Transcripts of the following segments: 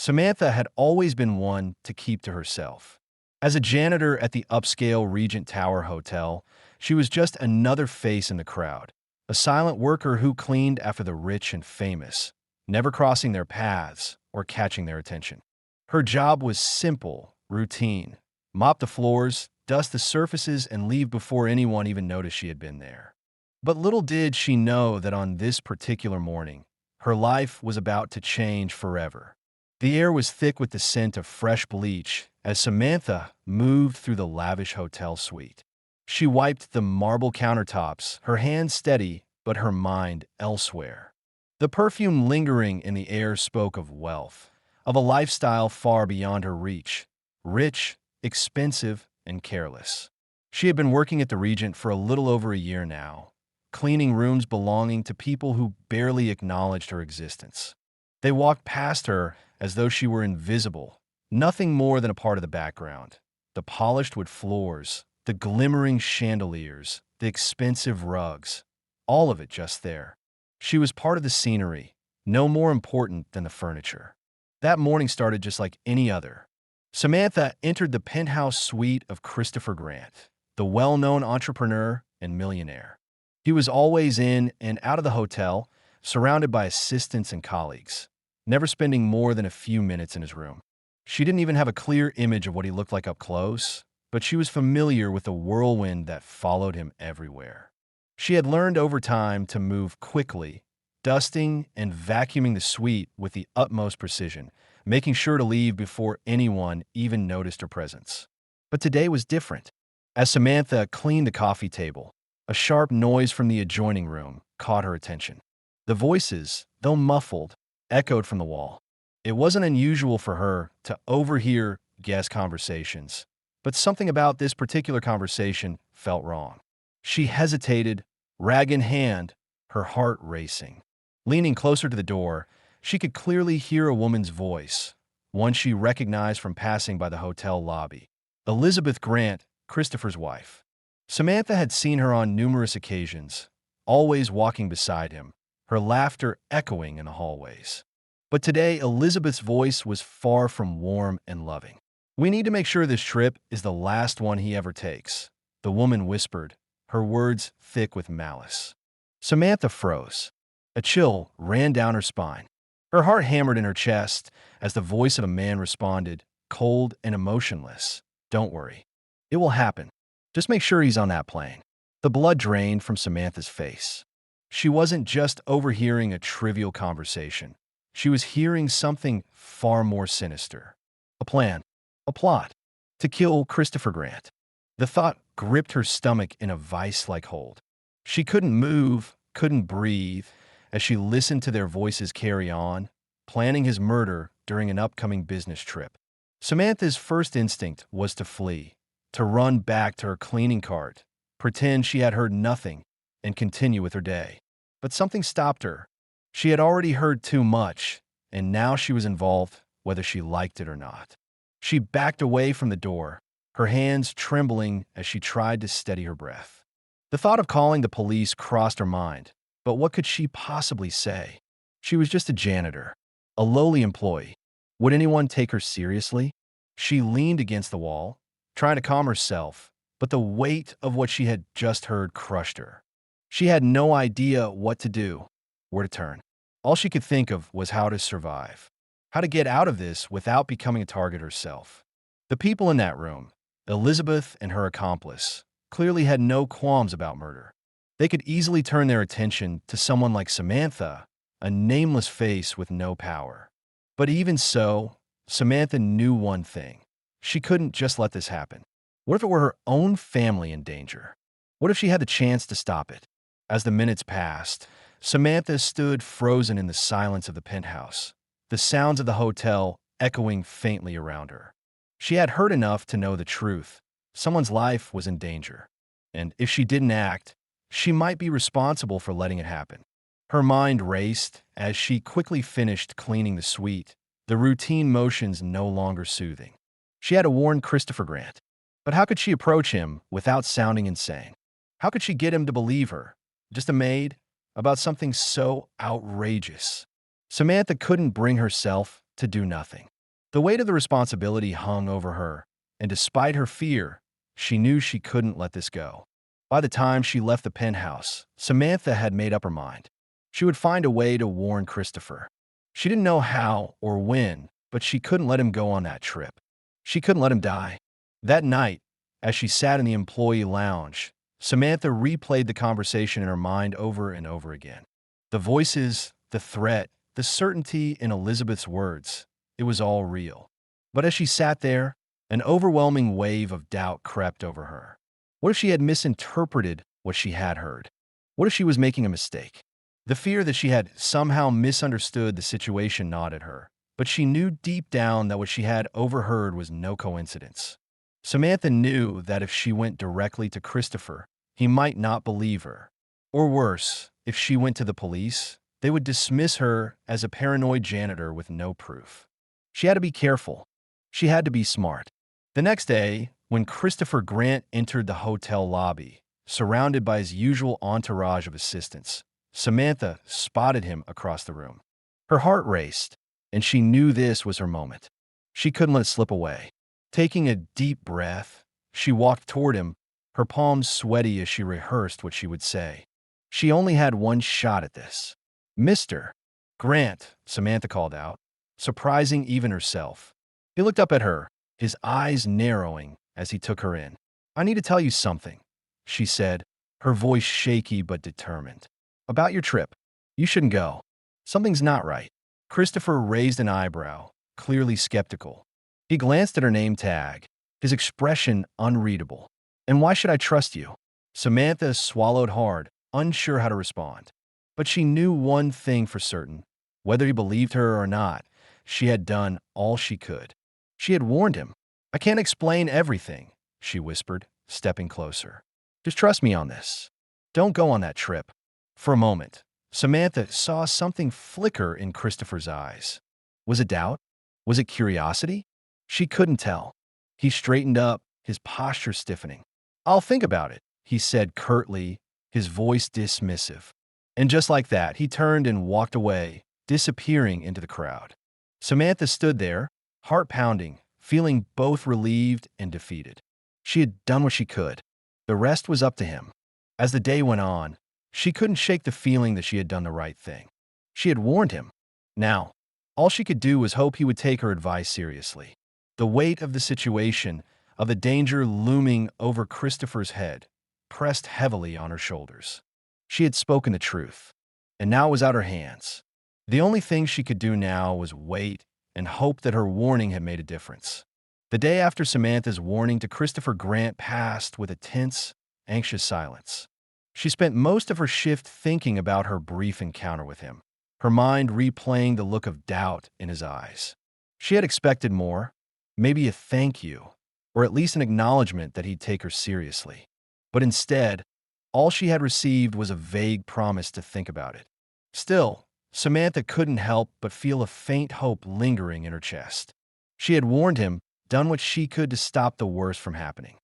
Samantha had always been one to keep to herself. As a janitor at the upscale Regent Tower Hotel, she was just another face in the crowd, a silent worker who cleaned after the rich and famous, never crossing their paths or catching their attention. Her job was simple, routine: mop the floors, dust the surfaces, and leave before anyone even noticed she had been there. But little did she know that on this particular morning, her life was about to change forever. The air was thick with the scent of fresh bleach as Samantha moved through the lavish hotel suite. She wiped the marble countertops, her hands steady but her mind elsewhere. The perfume lingering in the air spoke of wealth, of a lifestyle far beyond her reach: rich, expensive, and careless. She had been working at the Regent for a little over a year now, cleaning rooms belonging to people who barely acknowledged her existence. They walked past her as though she were invisible, nothing more than a part of the background. The polished wood floors, the glimmering chandeliers, the expensive rugs, all of it just there. She was part of the scenery, no more important than the furniture. That morning started just like any other. Samantha entered the penthouse suite of Christopher Grant, the well-known entrepreneur and millionaire. He was always in and out of the hotel, surrounded by assistants and colleagues, never spending more than a few minutes in his room. She didn't even have a clear image of what he looked like up close, but she was familiar with the whirlwind that followed him everywhere. She had learned over time to move quickly, dusting and vacuuming the suite with the utmost precision, making sure to leave before anyone even noticed her presence. But today was different. As Samantha cleaned the coffee table, a sharp noise from the adjoining room caught her attention. The voices, though muffled, echoed from the wall. It wasn't unusual for her to overhear guest conversations, but something about this particular conversation felt wrong. She hesitated, rag in hand, her heart racing. Leaning closer to the door, she could clearly hear a woman's voice, one she recognized from passing by the hotel lobby. Elizabeth Grant, Christopher's wife. Samantha had seen her on numerous occasions, always walking beside him, her laughter echoing in the hallways. But today, Elizabeth's voice was far from warm and loving. "We need to make sure this trip is the last one he ever takes," the woman whispered, her words thick with malice. Samantha froze. A chill ran down her spine. Her heart hammered in her chest as the voice of a man responded, cold and emotionless. "Don't worry. It will happen. Just make sure he's on that plane." The blood drained from Samantha's face. She wasn't just overhearing a trivial conversation. She was hearing something far more sinister. A plan, a plot, to kill Christopher Grant. The thought gripped her stomach in a vice-like hold. She couldn't move, couldn't breathe, as she listened to their voices carry on, planning his murder during an upcoming business trip. Samantha's first instinct was to flee, to run back to her cleaning cart, pretend she had heard nothing, and continue with her day. But something stopped her. She had already heard too much, and now she was involved, whether she liked it or not. She backed away from the door, her hands trembling as she tried to steady her breath. The thought of calling the police crossed her mind, but what could she possibly say? She was just a janitor, a lowly employee. Would anyone take her seriously? She leaned against the wall, trying to calm herself, but the weight of what she had just heard crushed her. She had no idea what to do, where to turn. All she could think of was how to survive, how to get out of this without becoming a target herself. The people in that room, Elizabeth and her accomplice, clearly had no qualms about murder. They could easily turn their attention to someone like Samantha, a nameless face with no power. But even so, Samantha knew one thing. She couldn't just let this happen. What if it were her own family in danger? What if she had the chance to stop it? As the minutes passed, Samantha stood frozen in the silence of the penthouse, the sounds of the hotel echoing faintly around her. She had heard enough to know the truth. Someone's life was in danger, and if she didn't act, she might be responsible for letting it happen. Her mind raced as she quickly finished cleaning the suite, the routine motions no longer soothing. She had to warn Christopher Grant, but how could she approach him without sounding insane? How could she get him to believe her, just a maid, about something so outrageous? Samantha couldn't bring herself to do nothing. The weight of the responsibility hung over her, and despite her fear, she knew she couldn't let this go. By the time she left the penthouse, Samantha had made up her mind. She would find a way to warn Christopher. She didn't know how or when, but she couldn't let him go on that trip. She couldn't let him die. That night, as she sat in the employee lounge, Samantha replayed the conversation in her mind over and over again. The voices, the threat, the certainty in Elizabeth's words, it was all real. But as she sat there, an overwhelming wave of doubt crept over her. What if she had misinterpreted what she had heard? What if she was making a mistake? The fear that she had somehow misunderstood the situation gnawed at her, but she knew deep down that what she had overheard was no coincidence. Samantha knew that if she went directly to Christopher, he might not believe her. Or worse, if she went to the police, they would dismiss her as a paranoid janitor with no proof. She had to be careful. She had to be smart. The next day, when Christopher Grant entered the hotel lobby, surrounded by his usual entourage of assistants, Samantha spotted him across the room. Her heart raced, and she knew this was her moment. She couldn't let it slip away. Taking a deep breath, she walked toward him, her palms sweaty as she rehearsed what she would say. She only had one shot at this. "Mr. Grant," Samantha called out, surprising even herself. He looked up at her, his eyes narrowing as he took her in. "I need to tell you something," she said, her voice shaky but determined. "About your trip. You shouldn't go. Something's not right." Christopher raised an eyebrow, clearly skeptical. He glanced at her name tag, his expression unreadable. "And why should I trust you?" Samantha swallowed hard, unsure how to respond. But she knew one thing for certain. Whether he believed her or not, she had done all she could. She had warned him. "I can't explain everything," she whispered, stepping closer. "Just trust me on this. Don't go on that trip." For a moment, Samantha saw something flicker in Christopher's eyes. Was it doubt? Was it curiosity? She couldn't tell. He straightened up, his posture stiffening. "I'll think about it," he said curtly, his voice dismissive. And just like that, he turned and walked away, disappearing into the crowd. Samantha stood there, heart pounding, feeling both relieved and defeated. She had done what she could. The rest was up to him. As the day went on, she couldn't shake the feeling that she had done the right thing. She had warned him. Now, all she could do was hope he would take her advice seriously. The weight of the situation, of the danger looming over Christopher's head, pressed heavily on her shoulders. She had spoken the truth, and now it was out her hands. The only thing she could do now was wait and hope that her warning had made a difference. The day after Samantha's warning to Christopher Grant passed with a tense, anxious silence. She spent most of her shift thinking about her brief encounter with him, her mind replaying the look of doubt in his eyes. She had expected more, maybe a thank you, or at least an acknowledgement that he'd take her seriously. But instead, all she had received was a vague promise to think about it. Still, Samantha couldn't help but feel a faint hope lingering in her chest. She had warned him, done what she could to stop the worst from happening.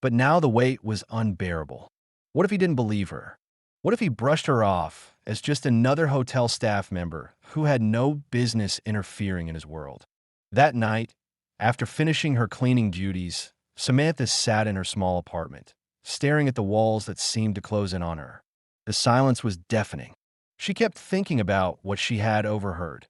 But now the weight was unbearable. What if he didn't believe her? What if he brushed her off as just another hotel staff member who had no business interfering in his world? That night, after finishing her cleaning duties, Samantha sat in her small apartment, staring at the walls that seemed to close in on her. The silence was deafening. She kept thinking about what she had overheard.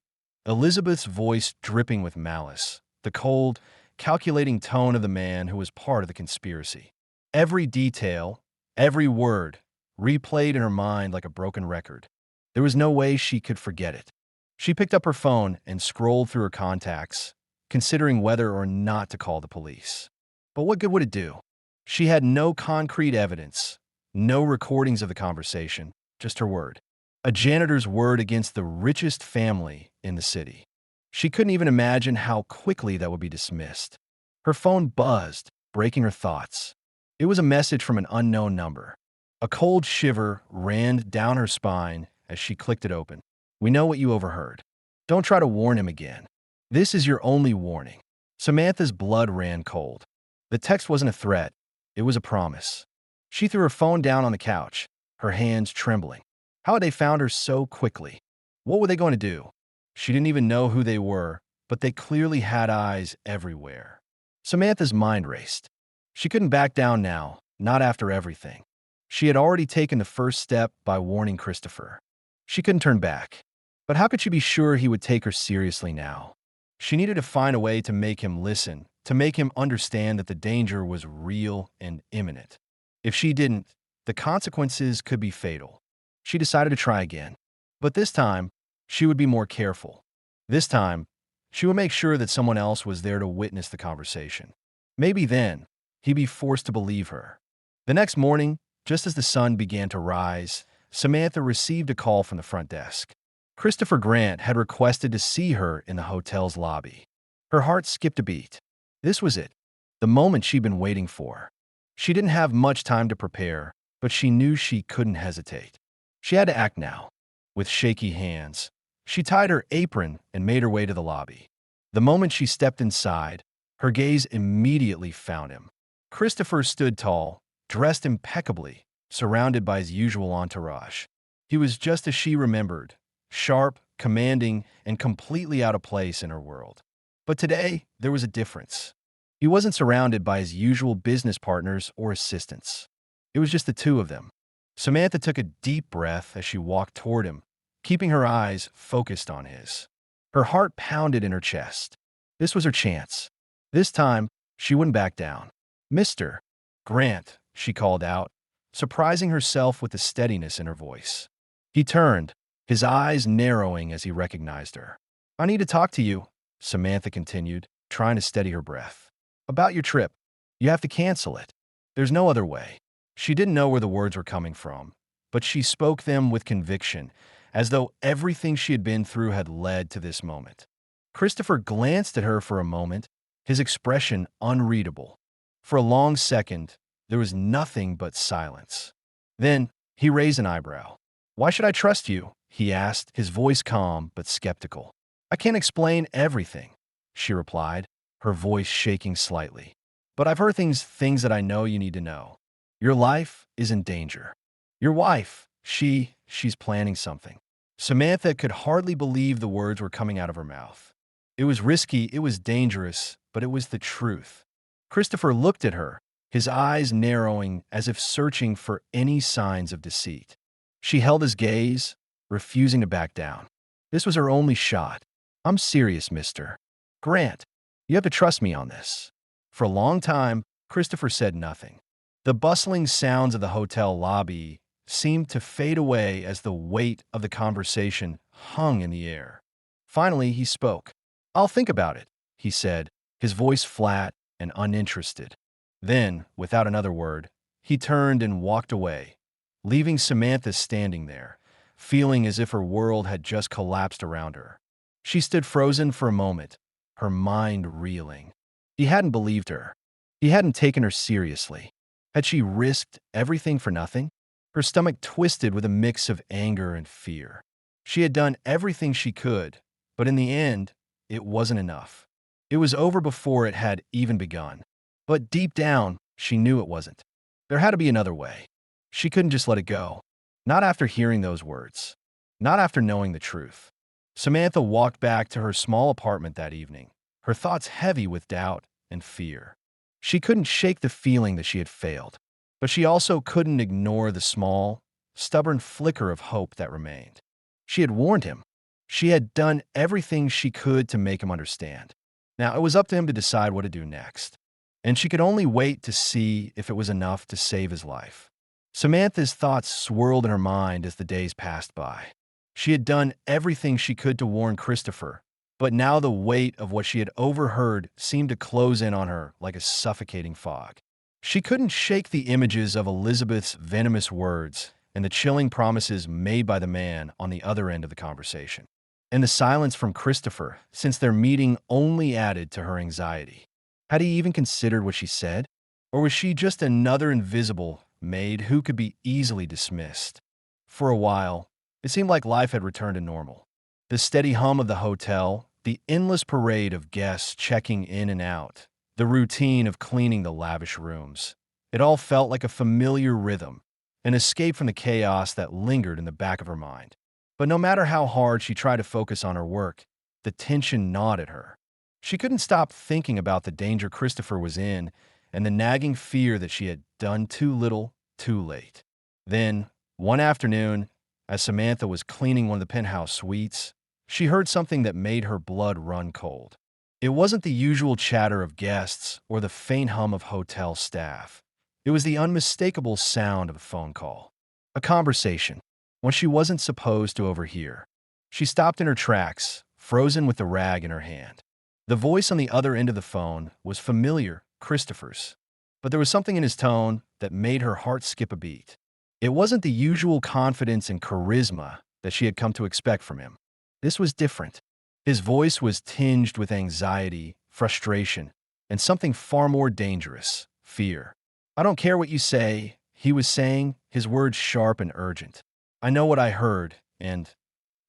Elizabeth's voice dripping with malice, the cold, calculating tone of the man who was part of the conspiracy. Every detail, every word, replayed in her mind like a broken record. There was no way she could forget it. She picked up her phone and scrolled through her contacts, considering whether or not to call the police. But what good would it do? She had no concrete evidence, no recordings of the conversation, just her word. A janitor's word against the richest family in the city. She couldn't even imagine how quickly that would be dismissed. Her phone buzzed, breaking her thoughts. It was a message from an unknown number. A cold shiver ran down her spine as she clicked it open. "We know what you overheard. Don't try to warn him again. This is your only warning." Samantha's blood ran cold. The text wasn't a threat. It was a promise. She threw her phone down on the couch, her hands trembling. How had they found her so quickly? What were they going to do? She didn't even know who they were, but they clearly had eyes everywhere. Samantha's mind raced. She couldn't back down now, not after everything. She had already taken the first step by warning Christopher. She couldn't turn back. But how could she be sure he would take her seriously now? She needed to find a way to make him listen, to make him understand that the danger was real and imminent. If she didn't, the consequences could be fatal. She decided to try again. But this time, she would be more careful. This time, she would make sure that someone else was there to witness the conversation. Maybe then, he'd be forced to believe her. The next morning, just as the sun began to rise, Samantha received a call from the front desk. Christopher Grant had requested to see her in the hotel's lobby. Her heart skipped a beat. This was it, the moment she'd been waiting for. She didn't have much time to prepare, but she knew she couldn't hesitate. She had to act now. With shaky hands, she tied her apron and made her way to the lobby. The moment she stepped inside, her gaze immediately found him. Christopher stood tall, dressed impeccably, surrounded by his usual entourage. He was just as she remembered, sharp, commanding, and completely out of place in her world. But today, there was a difference. He wasn't surrounded by his usual business partners or assistants. It was just the two of them. Samantha took a deep breath as she walked toward him, keeping her eyes focused on his. Her heart pounded in her chest. This was her chance. This time, she wouldn't back down. "Mr. Grant," she called out, surprising herself with the steadiness in her voice. He turned, his eyes narrowing as he recognized her. "I need to talk to you," Samantha continued, trying to steady her breath. "About your trip. You have to cancel it. There's no other way." She didn't know where the words were coming from, but she spoke them with conviction, as though everything she had been through had led to this moment. Christopher glanced at her for a moment, his expression unreadable. For a long second, there was nothing but silence. Then, he raised an eyebrow. "Why should I trust you?" he asked, his voice calm but skeptical. "I can't explain everything," she replied, her voice shaking slightly. "But I've heard things that I know you need to know. Your life is in danger. Your wife, she's planning something." Samantha could hardly believe the words were coming out of her mouth. It was risky, it was dangerous, but it was the truth. Christopher looked at her, his eyes narrowing as if searching for any signs of deceit. She held his gaze, refusing to back down. This was her only shot. "I'm serious, Mr. Grant. You have to trust me on this." For a long time, Christopher said nothing. The bustling sounds of the hotel lobby seemed to fade away as the weight of the conversation hung in the air. Finally, he spoke. "I'll think about it," he said, his voice flat and uninterested. Then, without another word, he turned and walked away, leaving Samantha standing there, feeling as if her world had just collapsed around her. She stood frozen for a moment, her mind reeling. He hadn't believed her. He hadn't taken her seriously. Had she risked everything for nothing? Her stomach twisted with a mix of anger and fear. She had done everything she could, but in the end, it wasn't enough. It was over before it had even begun. But deep down, she knew it wasn't. There had to be another way. She couldn't just let it go. Not after hearing those words. Not after knowing the truth. Samantha walked back to her small apartment that evening, her thoughts heavy with doubt and fear. She couldn't shake the feeling that she had failed, but she also couldn't ignore the small, stubborn flicker of hope that remained. She had warned him. She had done everything she could to make him understand. Now it was up to him to decide what to do next, and she could only wait to see if it was enough to save his life. Samantha's thoughts swirled in her mind as the days passed by. She had done everything she could to warn Christopher, but now the weight of what she had overheard seemed to close in on her like a suffocating fog. She couldn't shake the images of Elizabeth's venomous words and the chilling promises made by the man on the other end of the conversation. And the silence from Christopher, since their meeting, only added to her anxiety. Had he even considered what she said? Or was she just another invisible maid who could be easily dismissed? For a while, it seemed like life had returned to normal. The steady hum of the hotel, the endless parade of guests checking in and out, the routine of cleaning the lavish rooms. It all felt like a familiar rhythm, an escape from the chaos that lingered in the back of her mind. But no matter how hard she tried to focus on her work, the tension gnawed at her. She couldn't stop thinking about the danger Christopher was in and the nagging fear that she had done too little, too late. Then, one afternoon, as Samantha was cleaning one of the penthouse suites, she heard something that made her blood run cold. It wasn't the usual chatter of guests or the faint hum of hotel staff. It was the unmistakable sound of a phone call. A conversation, one she wasn't supposed to overhear. She stopped in her tracks, frozen with the rag in her hand. The voice on the other end of the phone was familiar, Christopher's. But there was something in his tone that made her heart skip a beat. It wasn't the usual confidence and charisma that she had come to expect from him. This was different. His voice was tinged with anxiety, frustration, and something far more dangerous, fear. "I don't care what you say," he was saying, his words sharp and urgent. "I know what I heard, and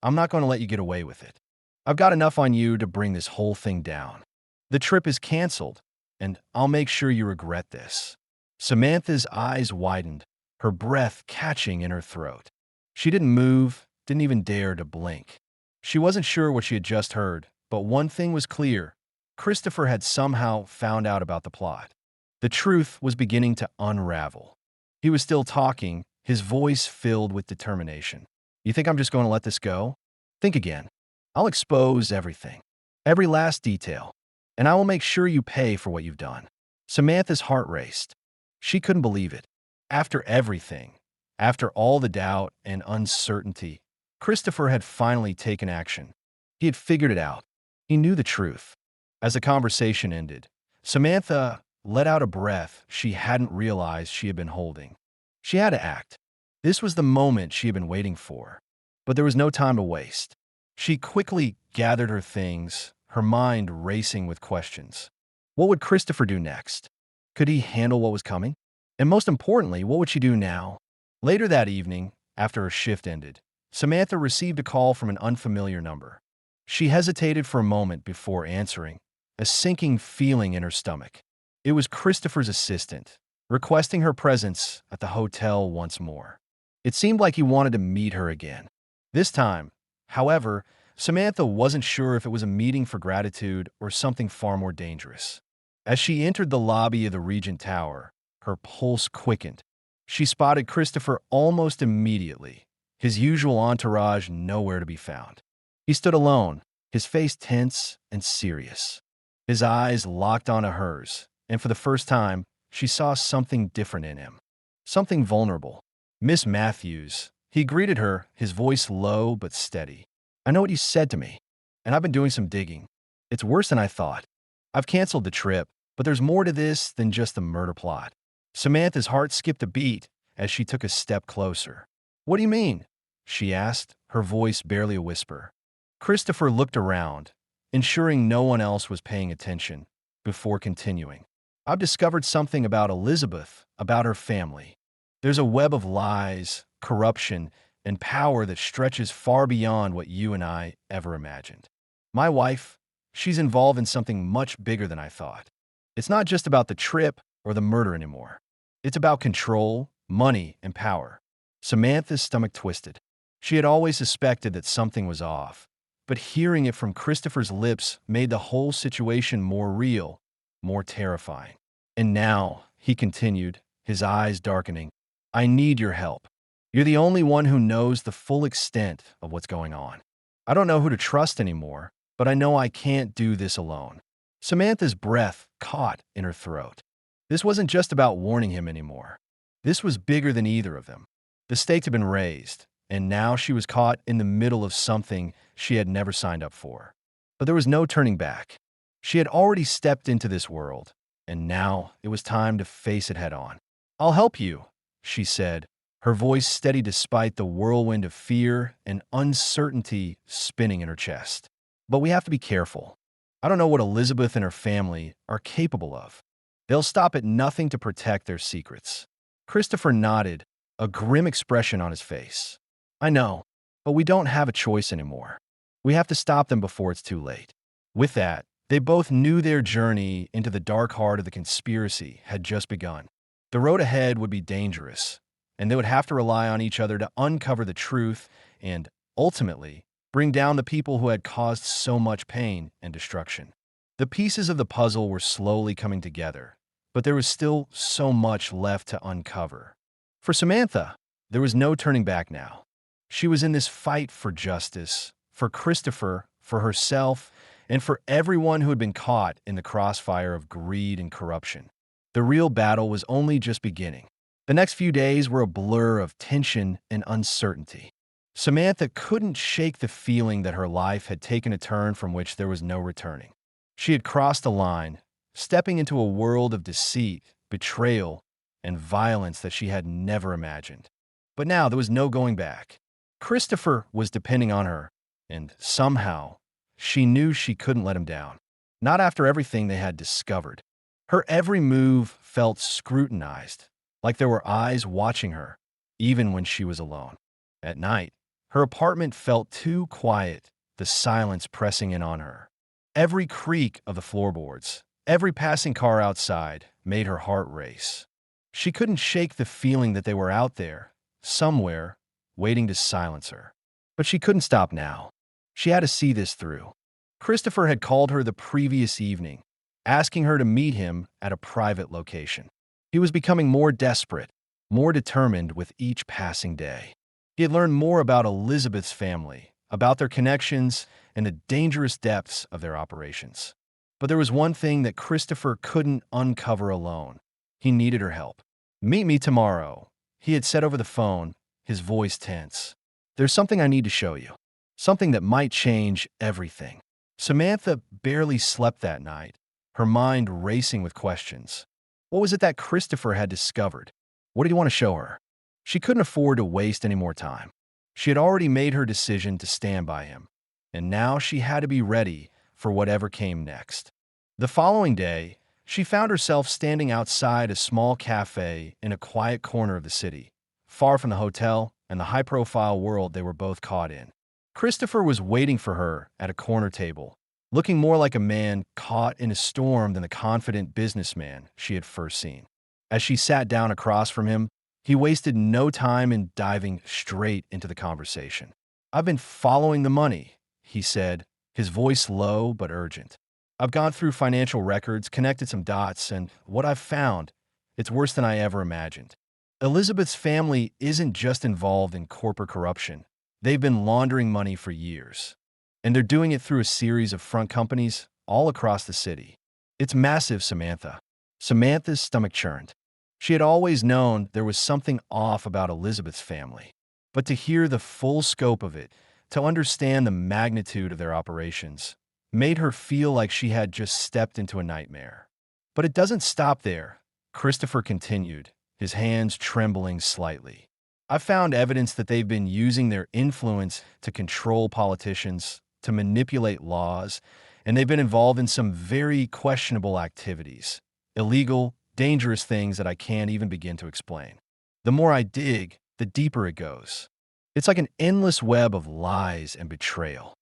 I'm not going to let you get away with it. I've got enough on you to bring this whole thing down. The trip is canceled, and I'll make sure you regret this." Samantha's eyes widened, her breath catching in her throat. She didn't move, didn't even dare to blink. She wasn't sure what she had just heard, but one thing was clear. Christopher had somehow found out about the plot. The truth was beginning to unravel. He was still talking, his voice filled with determination. "You think I'm just going to let this go? Think again. I'll expose everything, every last detail, and I will make sure you pay for what you've done." Samantha's heart raced. She couldn't believe it. After everything, after all the doubt and uncertainty, Christopher had finally taken action. He had figured it out. He knew the truth. As the conversation ended, Samantha let out a breath she hadn't realized she had been holding. She had to act. This was the moment she had been waiting for. But there was no time to waste. She quickly gathered her things, her mind racing with questions. What would Christopher do next? Could he handle what was coming? And most importantly, what would she do now? Later that evening, after her shift ended, Samantha received a call from an unfamiliar number. She hesitated for a moment before answering, a sinking feeling in her stomach. It was Christopher's assistant, requesting her presence at the hotel once more. It seemed like he wanted to meet her again. This time, however, Samantha wasn't sure if it was a meeting for gratitude or something far more dangerous. As she entered the lobby of the Regent Tower, her pulse quickened. She spotted Christopher almost immediately, his usual entourage nowhere to be found. He stood alone, his face tense and serious. His eyes locked onto hers, and for the first time, she saw something different in him. Something vulnerable. "Miss Matthews," he greeted her, his voice low but steady. "I know what you said to me, and I've been doing some digging. It's worse than I thought. I've canceled the trip, but there's more to this than just the murder plot." Samantha's heart skipped a beat as she took a step closer. "What do you mean?" she asked, her voice barely a whisper. Christopher looked around, ensuring no one else was paying attention, before continuing. "I've discovered something about Elizabeth, about her family. There's a web of lies, corruption, and power that stretches far beyond what you and I ever imagined. My wife, she's involved in something much bigger than I thought. It's not just about the trip or the murder anymore. It's about control, money, and power." Samantha's stomach twisted. She had always suspected that something was off, but hearing it from Christopher's lips made the whole situation more real, more terrifying. "And now," he continued, his eyes darkening, "I need your help. You're the only one who knows the full extent of what's going on. I don't know who to trust anymore, but I know I can't do this alone." Samantha's breath caught in her throat. This wasn't just about warning him anymore. This was bigger than either of them. The stakes had been raised, and now she was caught in the middle of something she had never signed up for. But there was no turning back. She had already stepped into this world, and now it was time to face it head on. "I'll help you," she said, her voice steady despite the whirlwind of fear and uncertainty spinning in her chest. "But we have to be careful. I don't know what Elizabeth and her family are capable of. They'll stop at nothing to protect their secrets." Christopher nodded, a grim expression on his face. "I know, but we don't have a choice anymore. We have to stop them before it's too late." With that, they both knew their journey into the dark heart of the conspiracy had just begun. The road ahead would be dangerous, and they would have to rely on each other to uncover the truth and, ultimately, bring down the people who had caused so much pain and destruction. The pieces of the puzzle were slowly coming together, but there was still so much left to uncover. For Samantha, there was no turning back now. She was in this fight for justice, for Christopher, for herself, and for everyone who had been caught in the crossfire of greed and corruption. The real battle was only just beginning. The next few days were a blur of tension and uncertainty. Samantha couldn't shake the feeling that her life had taken a turn from which there was no returning. She had crossed a line, stepping into a world of deceit, betrayal, and violence that she had never imagined. But now there was no going back. Christopher was depending on her, and somehow, she knew she couldn't let him down. Not after everything they had discovered. Her every move felt scrutinized, like there were eyes watching her, even when she was alone. At night, her apartment felt too quiet, the silence pressing in on her. Every creak of the floorboards, every passing car outside, made her heart race. She couldn't shake the feeling that they were out there, somewhere, waiting to silence her. But she couldn't stop now. She had to see this through. Christopher had called her the previous evening, asking her to meet him at a private location. He was becoming more desperate, more determined with each passing day. He had learned more about Elizabeth's family, about their connections, and the dangerous depths of their operations. But there was one thing that Christopher couldn't uncover alone. He needed her help. "Meet me tomorrow," he had said over the phone, his voice tense. "There's something I need to show you. Something that might change everything." Samantha barely slept that night, her mind racing with questions. What was it that Christopher had discovered? What did he want to show her? She couldn't afford to waste any more time. She had already made her decision to stand by him, and now she had to be ready for whatever came next. The following day, she found herself standing outside a small cafe in a quiet corner of the city, far from the hotel and the high-profile world they were both caught in. Christopher was waiting for her at a corner table, looking more like a man caught in a storm than the confident businessman she had first seen. As she sat down across from him, he wasted no time in diving straight into the conversation. "I've been following the money," he said, his voice low but urgent. "I've gone through financial records, connected some dots, and what I've found, it's worse than I ever imagined. Elizabeth's family isn't just involved in corporate corruption. They've been laundering money for years. And they're doing it through a series of front companies all across the city. It's massive, Samantha." Samantha's stomach churned. She had always known there was something off about Elizabeth's family. But to hear the full scope of it, to understand the magnitude of their operations, made her feel like she had just stepped into a nightmare. "But it doesn't stop there," Christopher continued, his hands trembling slightly. "I've found evidence that they've been using their influence to control politicians, to manipulate laws, and they've been involved in some very questionable activities. Illegal, dangerous things that I can't even begin to explain. The more I dig, the deeper it goes. It's like an endless web of lies and betrayal.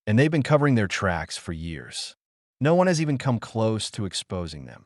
And they've been covering their tracks for years. No one has even come close to exposing them."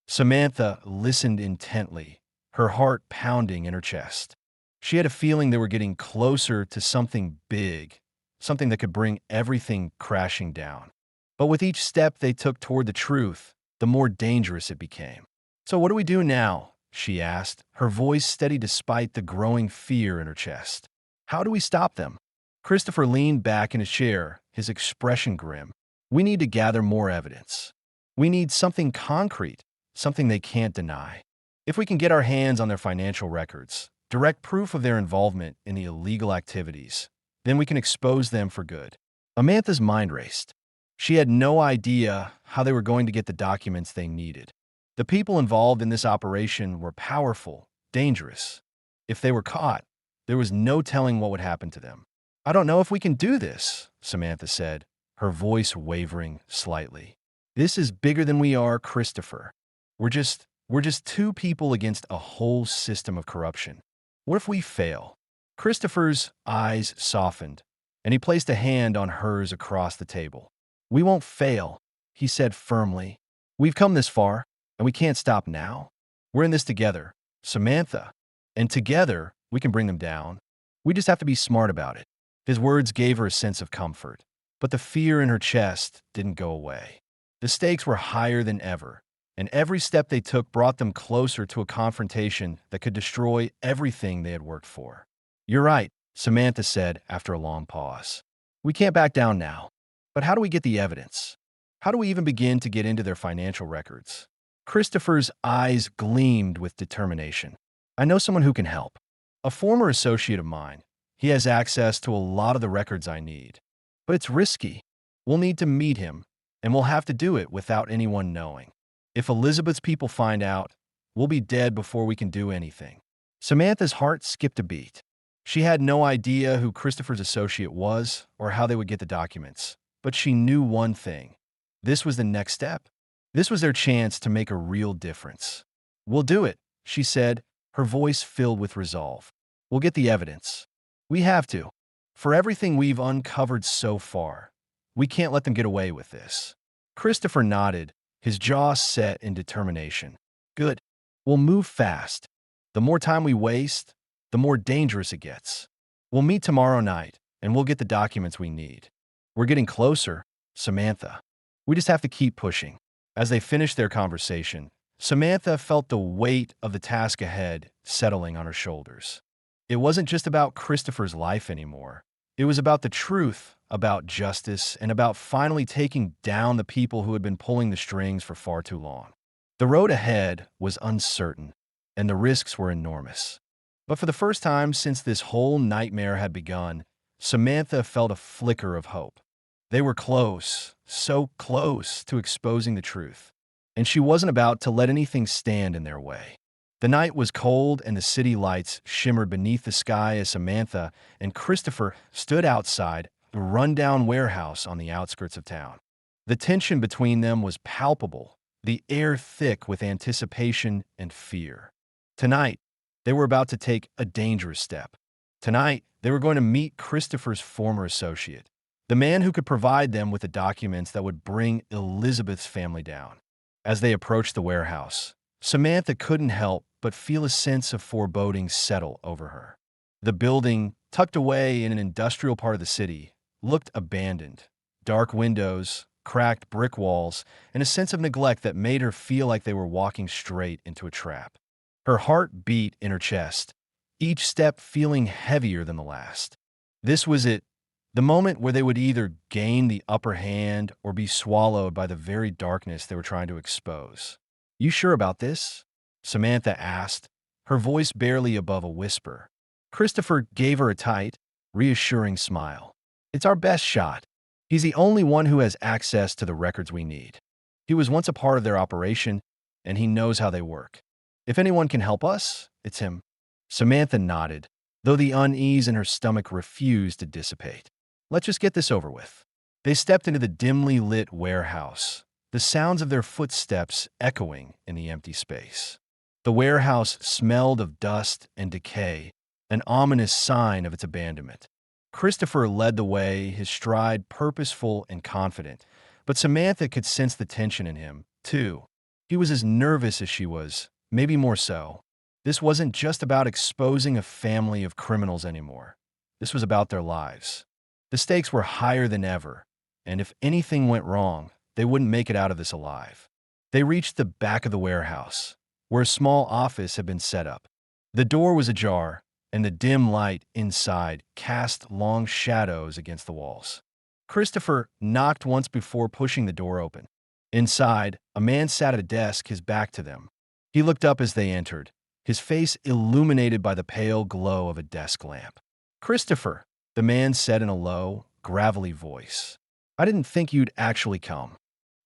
Samantha listened intently, her heart pounding in her chest. She had a feeling they were getting closer to something big, something that could bring everything crashing down. But with each step they took toward the truth, the more dangerous it became. "So what do we do now?" she asked, her voice steady despite the growing fear in her chest. "How do we stop them?" Christopher leaned back in his chair, his expression grim. "We need to gather more evidence. We need something concrete, something they can't deny. If we can get our hands on their financial records, direct proof of their involvement in the illegal activities, then we can expose them for good." Samantha's mind raced. She had no idea how they were going to get the documents they needed. The people involved in this operation were powerful, dangerous. If they were caught, there was no telling what would happen to them. "I don't know if we can do this," Samantha said, her voice wavering slightly. "This is bigger than we are, Christopher. We're just two people against a whole system of corruption. What if we fail?" Christopher's eyes softened, and he placed a hand on hers across the table. "We won't fail," he said firmly. "We've come this far, and we can't stop now. We're in this together, Samantha, and together we can bring them down. We just have to be smart about it." His words gave her a sense of comfort, but the fear in her chest didn't go away. The stakes were higher than ever, and every step they took brought them closer to a confrontation that could destroy everything they had worked for. "You're right," Samantha said after a long pause. "We can't back down now. But how do we get the evidence? How do we even begin to get into their financial records?" Christopher's eyes gleamed with determination. "I know someone who can help. A former associate of mine. He has access to a lot of the records I need. But it's risky. We'll need to meet him, and we'll have to do it without anyone knowing. If Elizabeth's people find out, we'll be dead before we can do anything." Samantha's heart skipped a beat. She had no idea who Christopher's associate was or how they would get the documents, but she knew one thing. This was the next step. This was their chance to make a real difference. "We'll do it," she said, her voice filled with resolve. "We'll get the evidence. We have to. For everything we've uncovered so far, we can't let them get away with this." Christopher nodded, his jaw set in determination. "Good. We'll move fast. The more time we waste, the more dangerous it gets. We'll meet tomorrow night, and we'll get the documents we need. We're getting closer, Samantha. We just have to keep pushing." As they finished their conversation, Samantha felt the weight of the task ahead settling on her shoulders. It wasn't just about Christopher's life anymore. It was about the truth, about justice, and about finally taking down the people who had been pulling the strings for far too long. The road ahead was uncertain, and the risks were enormous. But for the first time since this whole nightmare had begun, Samantha felt a flicker of hope. They were close, so close to exposing the truth, and she wasn't about to let anything stand in their way. The night was cold and the city lights shimmered beneath the sky as Samantha and Christopher stood outside the rundown warehouse on the outskirts of town. The tension between them was palpable, the air thick with anticipation and fear. Tonight, they were about to take a dangerous step. Tonight, they were going to meet Christopher's former associate, the man who could provide them with the documents that would bring Elizabeth's family down. As they approached the warehouse, Samantha couldn't help but feel a sense of foreboding settle over her. The building, tucked away in an industrial part of the city, looked abandoned. Dark windows, cracked brick walls, and a sense of neglect that made her feel like they were walking straight into a trap. Her heart beat in her chest, each step feeling heavier than the last. This was it, the moment where they would either gain the upper hand or be swallowed by the very darkness they were trying to expose. "You sure about this?" Samantha asked, her voice barely above a whisper. Christopher gave her a tight, reassuring smile. "It's our best shot. He's the only one who has access to the records we need. He was once a part of their operation, and he knows how they work. If anyone can help us, it's him." Samantha nodded, though the unease in her stomach refused to dissipate. "Let's just get this over with." They stepped into the dimly lit warehouse, the sounds of their footsteps echoing in the empty space. The warehouse smelled of dust and decay, an ominous sign of its abandonment. Christopher led the way, his stride purposeful and confident, but Samantha could sense the tension in him, too. He was as nervous as she was, maybe more so. This wasn't just about exposing a family of criminals anymore. This was about their lives. The stakes were higher than ever, and if anything went wrong, they wouldn't make it out of this alive. They reached the back of the warehouse, where a small office had been set up. The door was ajar, and the dim light inside cast long shadows against the walls. Christopher knocked once before pushing the door open. Inside, a man sat at a desk, his back to them. He looked up as they entered, his face illuminated by the pale glow of a desk lamp. "Christopher," the man said in a low, gravelly voice. "I didn't think you'd actually come."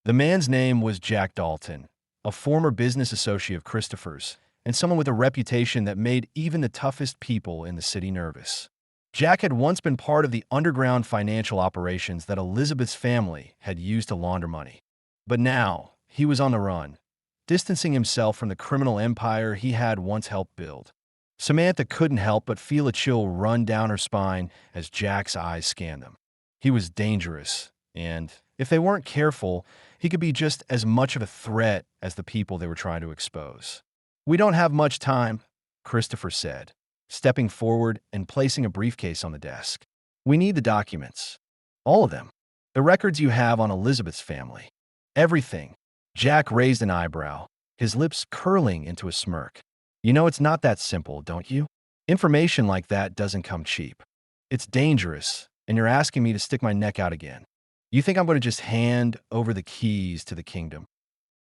The man's name was Jack Dalton, a former business associate of Christopher's, and someone with a reputation that made even the toughest people in the city nervous. Jack had once been part of the underground financial operations that Elizabeth's family had used to launder money. But now, he was on the run, distancing himself from the criminal empire he had once helped build. Samantha couldn't help but feel a chill run down her spine as Jack's eyes scanned them. He was dangerous, and, if they weren't careful, he could be just as much of a threat as the people they were trying to expose. "We don't have much time," Christopher said, stepping forward and placing a briefcase on the desk. We need the documents. All of them. The records you have on Elizabeth's family. Everything. Jack raised an eyebrow, his lips curling into a smirk. You know it's not that simple, don't you? Information like that doesn't come cheap. It's dangerous, and you're asking me to stick my neck out again. You think I'm going to just hand over the keys to the kingdom?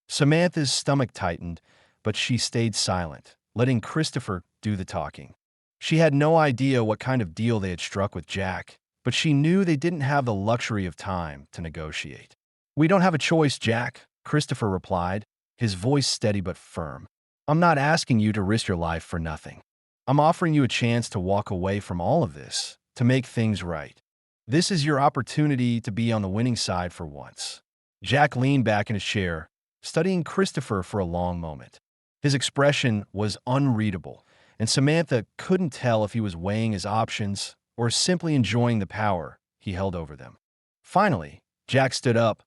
Samantha's stomach tightened, but she stayed silent, letting Christopher do the talking. She had no idea what kind of deal they had struck with Jack, but she knew they didn't have the luxury of time to negotiate. We don't have a choice, Jack, Christopher replied, his voice steady but firm. I'm not asking you to risk your life for nothing. I'm offering you a chance to walk away from all of this, to make things right. This is your opportunity to be on the winning side for once. Jack leaned back in his chair, studying Christopher for a long moment. His expression was unreadable, and Samantha couldn't tell if he was weighing his options or simply enjoying the power he held over them. Finally, Jack stood up,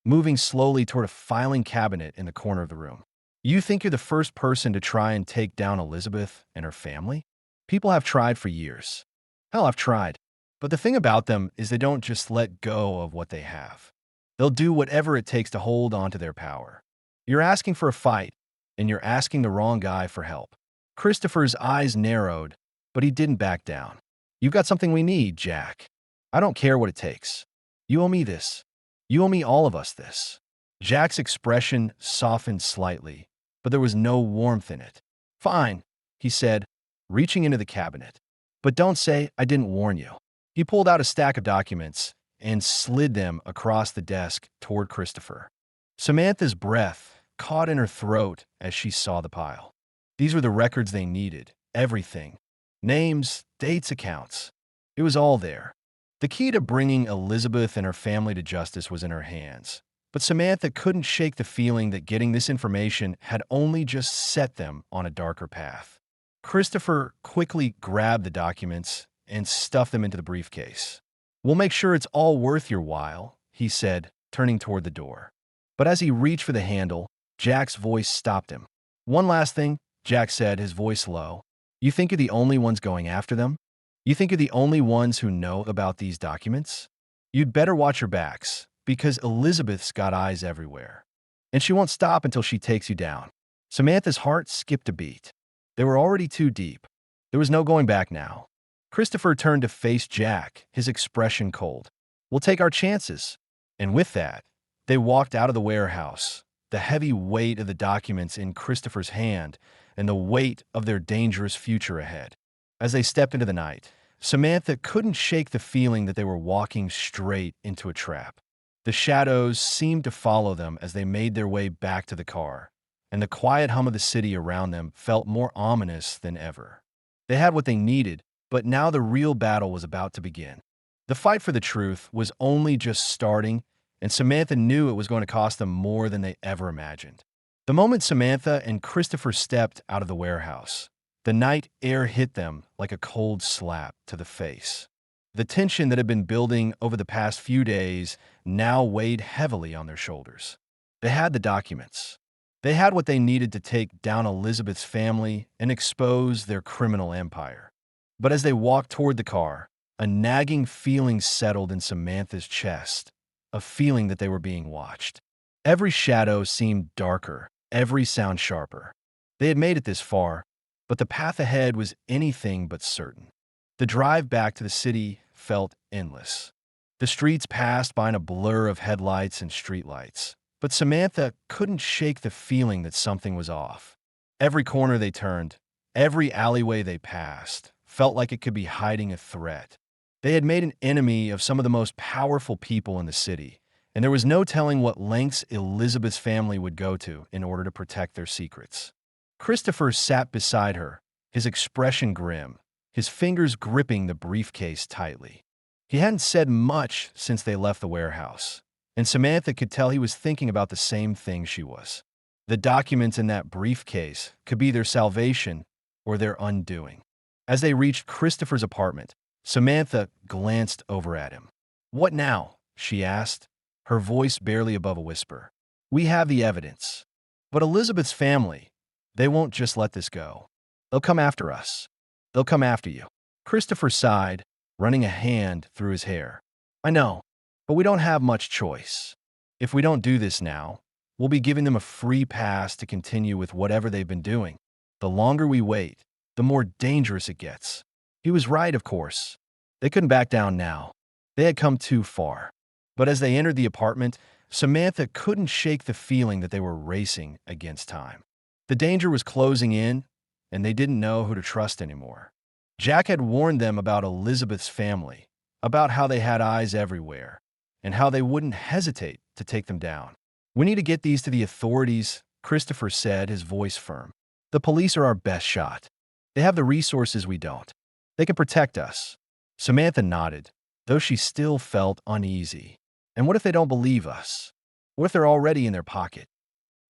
moving slowly toward a filing cabinet in the corner of the room. You think you're the first person to try and take down Elizabeth and her family? People have tried for years. Hell, I've tried. But the thing about them is they don't just let go of what they have. They'll do whatever it takes to hold on to their power. You're asking for a fight, and you're asking the wrong guy for help. Christopher's eyes narrowed, but he didn't back down. You've got something we need, Jack. I don't care what it takes. You owe me this. You owe me all of us this. Jack's expression softened slightly, but there was no warmth in it. Fine, he said, reaching into the cabinet. But don't say I didn't warn you. He pulled out a stack of documents and slid them across the desk toward Christopher. Samantha's breath caught in her throat as she saw the pile. These were the records they needed, everything. Names, dates, accounts. It was all there. The key to bringing Elizabeth and her family to justice was in her hands. But Samantha couldn't shake the feeling that getting this information had only just set them on a darker path. Christopher quickly grabbed the documents and stuffed them into the briefcase. We'll make sure it's all worth your while, he said, turning toward the door. But as he reached for the handle, Jack's voice stopped him. One last thing, Jack said, his voice low. You think you're the only ones going after them? You think you're the only ones who know about these documents? You'd better watch your backs, because Elizabeth's got eyes everywhere. And she won't stop until she takes you down. Samantha's heart skipped a beat. They were already too deep. There was no going back now. Christopher turned to face Jack, his expression cold. We'll take our chances. And with that, they walked out of the warehouse, the heavy weight of the documents in Christopher's hand and the weight of their dangerous future ahead. As they stepped into the night, Samantha couldn't shake the feeling that they were walking straight into a trap. The shadows seemed to follow them as they made their way back to the car, and the quiet hum of the city around them felt more ominous than ever. They had what they needed, but now the real battle was about to begin. The fight for the truth was only just starting, and Samantha knew it was going to cost them more than they ever imagined. The moment Samantha and Christopher stepped out of the warehouse, the night air hit them like a cold slap to the face. The tension that had been building over the past few days now weighed heavily on their shoulders. They had the documents. They had what they needed to take down Elizabeth's family and expose their criminal empire. But as they walked toward the car, a nagging feeling settled in Samantha's chest, a feeling that they were being watched. Every shadow seemed darker, every sound sharper. They had made it this far, but the path ahead was anything but certain. The drive back to the city felt endless. The streets passed by in a blur of headlights and streetlights, but Samantha couldn't shake the feeling that something was off. Every corner they turned, every alleyway they passed, felt like it could be hiding a threat. They had made an enemy of some of the most powerful people in the city, and there was no telling what lengths Elizabeth's family would go to in order to protect their secrets. Christopher sat beside her, his expression grim, his fingers gripping the briefcase tightly. He hadn't said much since they left the warehouse, and Samantha could tell he was thinking about the same thing she was. The documents in that briefcase could be their salvation or their undoing. As they reached Christopher's apartment, Samantha glanced over at him. "What now?" she asked, her voice barely above a whisper. "We have the evidence. But Elizabeth's family, they won't just let this go. They'll come after us. They'll come after you." Christopher sighed, running a hand through his hair. I know, but we don't have much choice. If we don't do this now, we'll be giving them a free pass to continue with whatever they've been doing. The longer we wait, the more dangerous it gets. He was right, of course. They couldn't back down now. They had come too far. But as they entered the apartment, Samantha couldn't shake the feeling that they were racing against time. The danger was closing in, and they didn't know who to trust anymore. Jack had warned them about Elizabeth's family, about how they had eyes everywhere, and how they wouldn't hesitate to take them down. "We need to get these to the authorities," Christopher said, his voice firm. "The police are our best shot. They have the resources we don't. They can protect us." Samantha nodded, though she still felt uneasy. "And what if they don't believe us? What if they're already in their pocket?"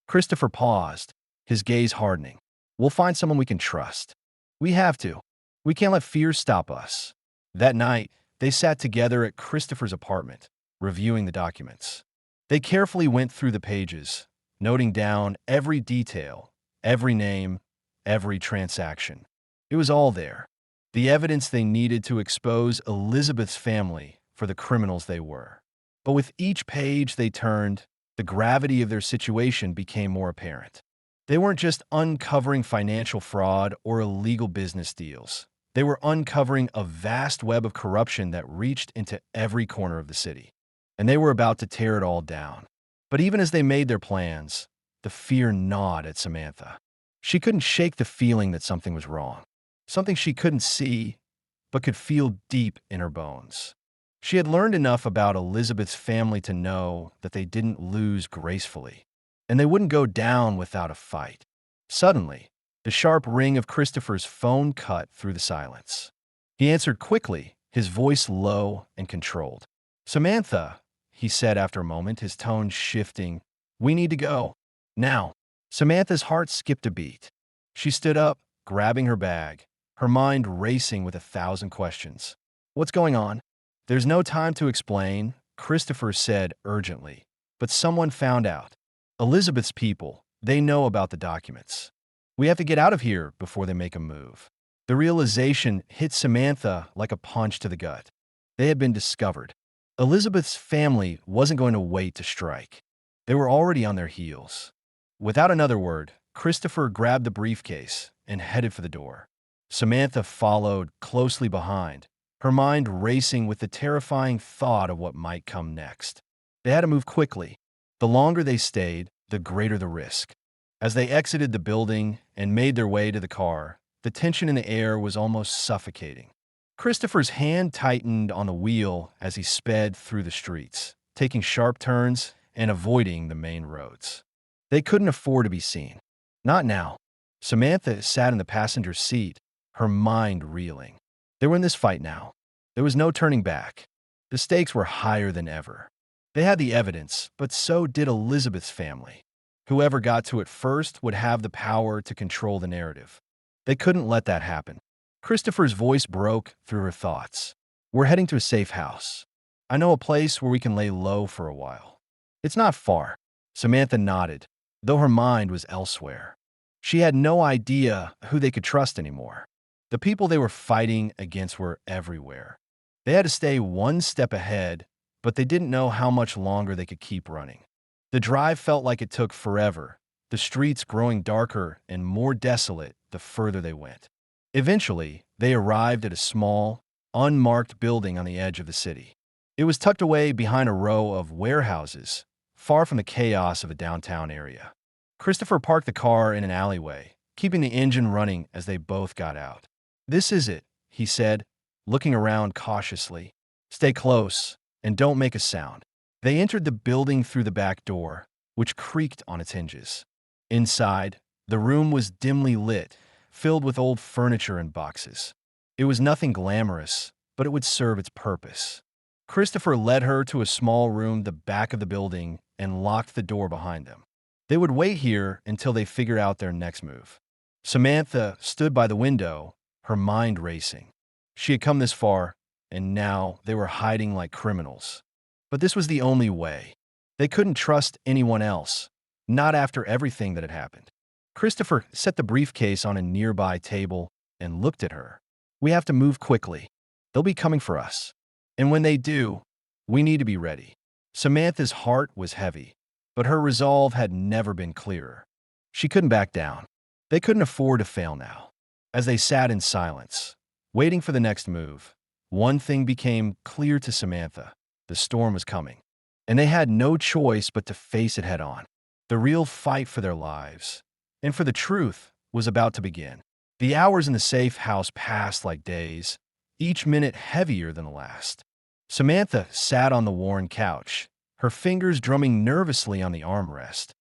Christopher paused, his gaze hardening. "We'll find someone we can trust. We have to. We can't let fear stop us." That night, they sat together at Christopher's apartment, reviewing the documents. They carefully went through the pages, noting down every detail, every name, every transaction. It was all there. The evidence they needed to expose Elizabeth's family for the criminals they were. But with each page they turned, the gravity of their situation became more apparent. They weren't just uncovering financial fraud or illegal business deals. They were uncovering a vast web of corruption that reached into every corner of the city. And they were about to tear it all down. But even as they made their plans, the fear gnawed at Samantha. She couldn't shake the feeling that something was wrong. Something she couldn't see, but could feel deep in her bones. She had learned enough about Elizabeth's family to know that they didn't lose gracefully, and they wouldn't go down without a fight. Suddenly, the sharp ring of Christopher's phone cut through the silence. He answered quickly, his voice low and controlled. "Samantha," he said after a moment, his tone shifting, "we need to go. Now." Samantha's heart skipped a beat. She stood up, grabbing her bag, her mind racing with 1,000 questions. "What's going on?" "There's no time to explain," Christopher said urgently. "But someone found out. Elizabeth's people, they know about the documents. We have to get out of here before they make a move." The realization hit Samantha like a punch to the gut. They had been discovered. Elizabeth's family wasn't going to wait to strike. They were already on their heels. Without another word, Christopher grabbed the briefcase and headed for the door. Samantha followed closely behind, her mind racing with the terrifying thought of what might come next. They had to move quickly. The longer they stayed, the greater the risk. As they exited the building and made their way to the car, the tension in the air was almost suffocating. Christopher's hand tightened on the wheel as he sped through the streets, taking sharp turns and avoiding the main roads. They couldn't afford to be seen. Not now. Samantha sat in the passenger seat, her mind reeling. They were in this fight now. There was no turning back. The stakes were higher than ever. They had the evidence, but so did Elizabeth's family. Whoever got to it first would have the power to control the narrative. They couldn't let that happen. Christopher's voice broke through her thoughts. "We're heading to a safe house. I know a place where we can lay low for a while. It's not far." Samantha nodded, though her mind was elsewhere. She had no idea who they could trust anymore. The people they were fighting against were everywhere. They had to stay one step ahead, but they didn't know how much longer they could keep running. The drive felt like it took forever, the streets growing darker and more desolate the further they went. Eventually, they arrived at a small, unmarked building on the edge of the city. It was tucked away behind a row of warehouses, far from the chaos of a downtown area. Christopher parked the car in an alleyway, keeping the engine running as they both got out. "This is it," he said, looking around cautiously. "Stay close, and don't make a sound." They entered the building through the back door, which creaked on its hinges. Inside, the room was dimly lit, filled with old furniture and boxes. It was nothing glamorous, but it would serve its purpose. Christopher led her to a small room the back of the building and locked the door behind them. They would wait here until they figured out their next move. Samantha stood by the window, her mind racing. She had come this far, and now they were hiding like criminals. But this was the only way. They couldn't trust anyone else, not after everything that had happened. Christopher set the briefcase on a nearby table and looked at her. "We have to move quickly." They'll be coming for us. And when they do, we need to be ready. Samantha's heart was heavy, but her resolve had never been clearer. She couldn't back down. They couldn't afford to fail now. As they sat in silence, waiting for the next move, one thing became clear to Samantha. The storm was coming, and they had no choice but to face it head on. The real fight for their lives, and for the truth, was about to begin. The hours in the safe house passed like days, each minute heavier than the last. Samantha sat on the worn couch, her fingers drumming nervously on the armrest,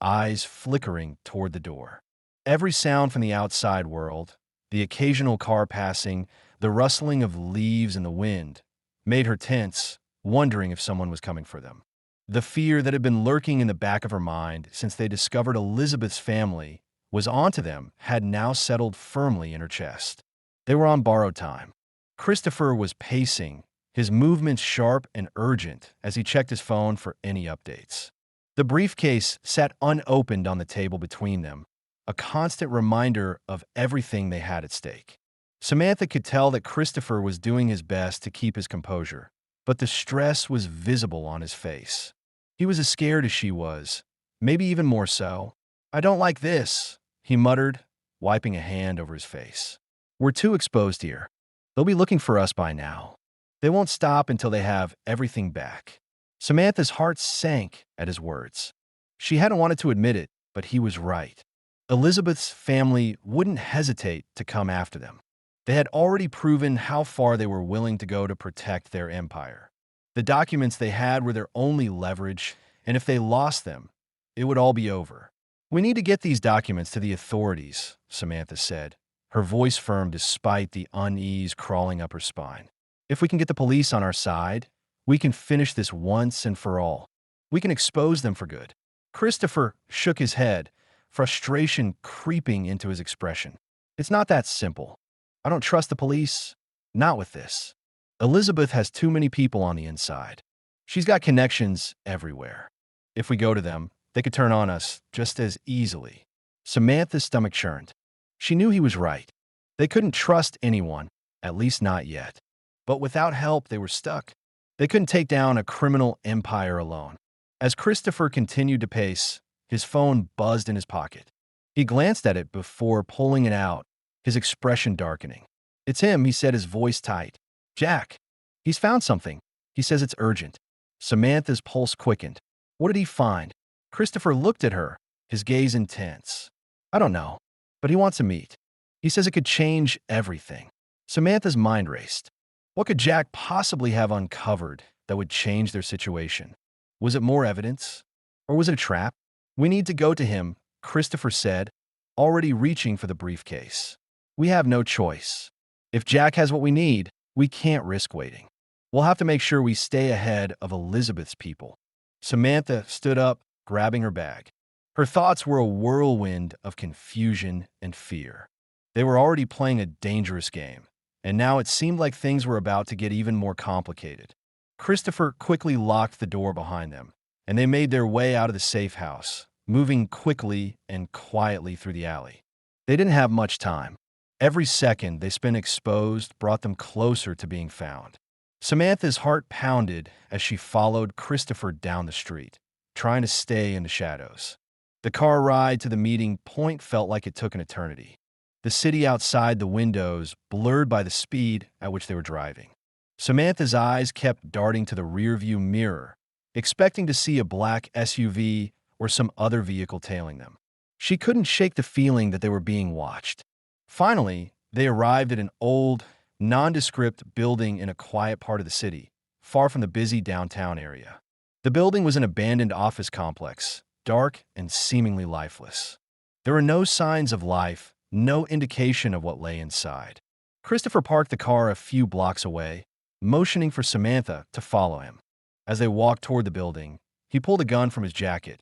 eyes flickering toward the door. Every sound from the outside world, the occasional car passing, the rustling of leaves in the wind, made her tense, wondering if someone was coming for them. The fear that had been lurking in the back of her mind since they discovered Elizabeth's family was onto them had now settled firmly in her chest. They were on borrowed time. Christopher was pacing, his movements sharp and urgent as he checked his phone for any updates. The briefcase sat unopened on the table between them, a constant reminder of everything they had at stake. Samantha could tell that Christopher was doing his best to keep his composure, but the stress was visible on his face. He was as scared as she was, maybe even more so. "I don't like this," he muttered, wiping a hand over his face. "We're too exposed here. They'll be looking for us by now. They won't stop until they have everything back." Samantha's heart sank at his words. She hadn't wanted to admit it, but he was right. Elizabeth's family wouldn't hesitate to come after them. They had already proven how far they were willing to go to protect their empire. The documents they had were their only leverage, and if they lost them, it would all be over. "We need to get these documents to the authorities," Samantha said, her voice firm despite the unease crawling up her spine. "If we can get the police on our side, we can finish this once and for all. We can expose them for good." Christopher shook his head, frustration creeping into his expression. "It's not that simple. I don't trust the police. Not with this. Elizabeth has too many people on the inside. She's got connections everywhere. If we go to them, they could turn on us just as easily." Samantha's stomach churned. She knew he was right. They couldn't trust anyone, at least not yet. But without help, they were stuck. They couldn't take down a criminal empire alone. As Christopher continued to pace, his phone buzzed in his pocket. He glanced at it before pulling it out, his expression darkening. "It's him," he said, his voice tight. "Jack. He's found something. He says it's urgent." Samantha's pulse quickened. "What did he find?" Christopher looked at her, his gaze intense. "I don't know, but he wants to meet. He says it could change everything." Samantha's mind raced. What could Jack possibly have uncovered that would change their situation? Was it more evidence? Or was it a trap? "We need to go to him," Christopher said, already reaching for the briefcase. "We have no choice. If Jack has what we need, we can't risk waiting. We'll have to make sure we stay ahead of Elizabeth's people." Samantha stood up, grabbing her bag. Her thoughts were a whirlwind of confusion and fear. They were already playing a dangerous game, and now it seemed like things were about to get even more complicated. Christopher quickly locked the door behind them, and they made their way out of the safe house, moving quickly and quietly through the alley. They didn't have much time. Every second they spent exposed brought them closer to being found. Samantha's heart pounded as she followed Christopher down the street, trying to stay in the shadows. The car ride to the meeting point felt like it took an eternity. The city outside the windows blurred by the speed at which they were driving. Samantha's eyes kept darting to the rearview mirror, expecting to see a black SUV or some other vehicle tailing them. She couldn't shake the feeling that they were being watched. Finally, they arrived at an old, nondescript building in a quiet part of the city, far from the busy downtown area. The building was an abandoned office complex, dark and seemingly lifeless. There were no signs of life, no indication of what lay inside. Christopher parked the car a few blocks away, motioning for Samantha to follow him. As they walked toward the building, he pulled a gun from his jacket,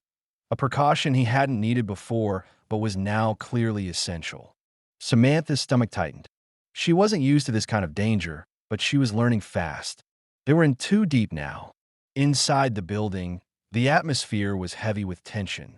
a precaution he hadn't needed before but was now clearly essential. Samantha's stomach tightened. She wasn't used to this kind of danger, but she was learning fast. They were in too deep now. Inside the building, the atmosphere was heavy with tension.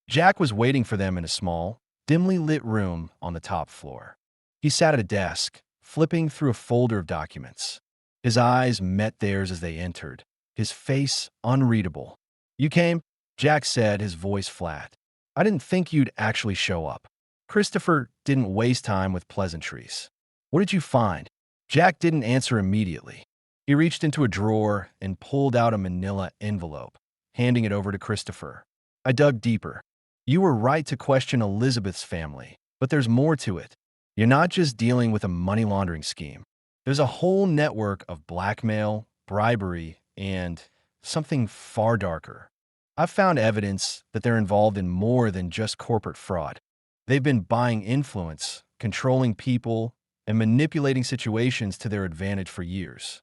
Jack was waiting for them in a small, dimly lit room on the top floor. He sat at a desk, flipping through a folder of documents. His eyes met theirs as they entered, his face unreadable. "You came?" Jack said, his voice flat. "I didn't think you'd actually show up." Christopher didn't waste time with pleasantries. "What did you find?" Jack didn't answer immediately. He reached into a drawer and pulled out a manila envelope, handing it over to Christopher. "I dug deeper. You were right to question Elizabeth's family, but there's more to it. You're not just dealing with a money laundering scheme. There's a whole network of blackmail, bribery, and something far darker. I've found evidence that they're involved in more than just corporate fraud. They've been buying influence, controlling people, and manipulating situations to their advantage for years."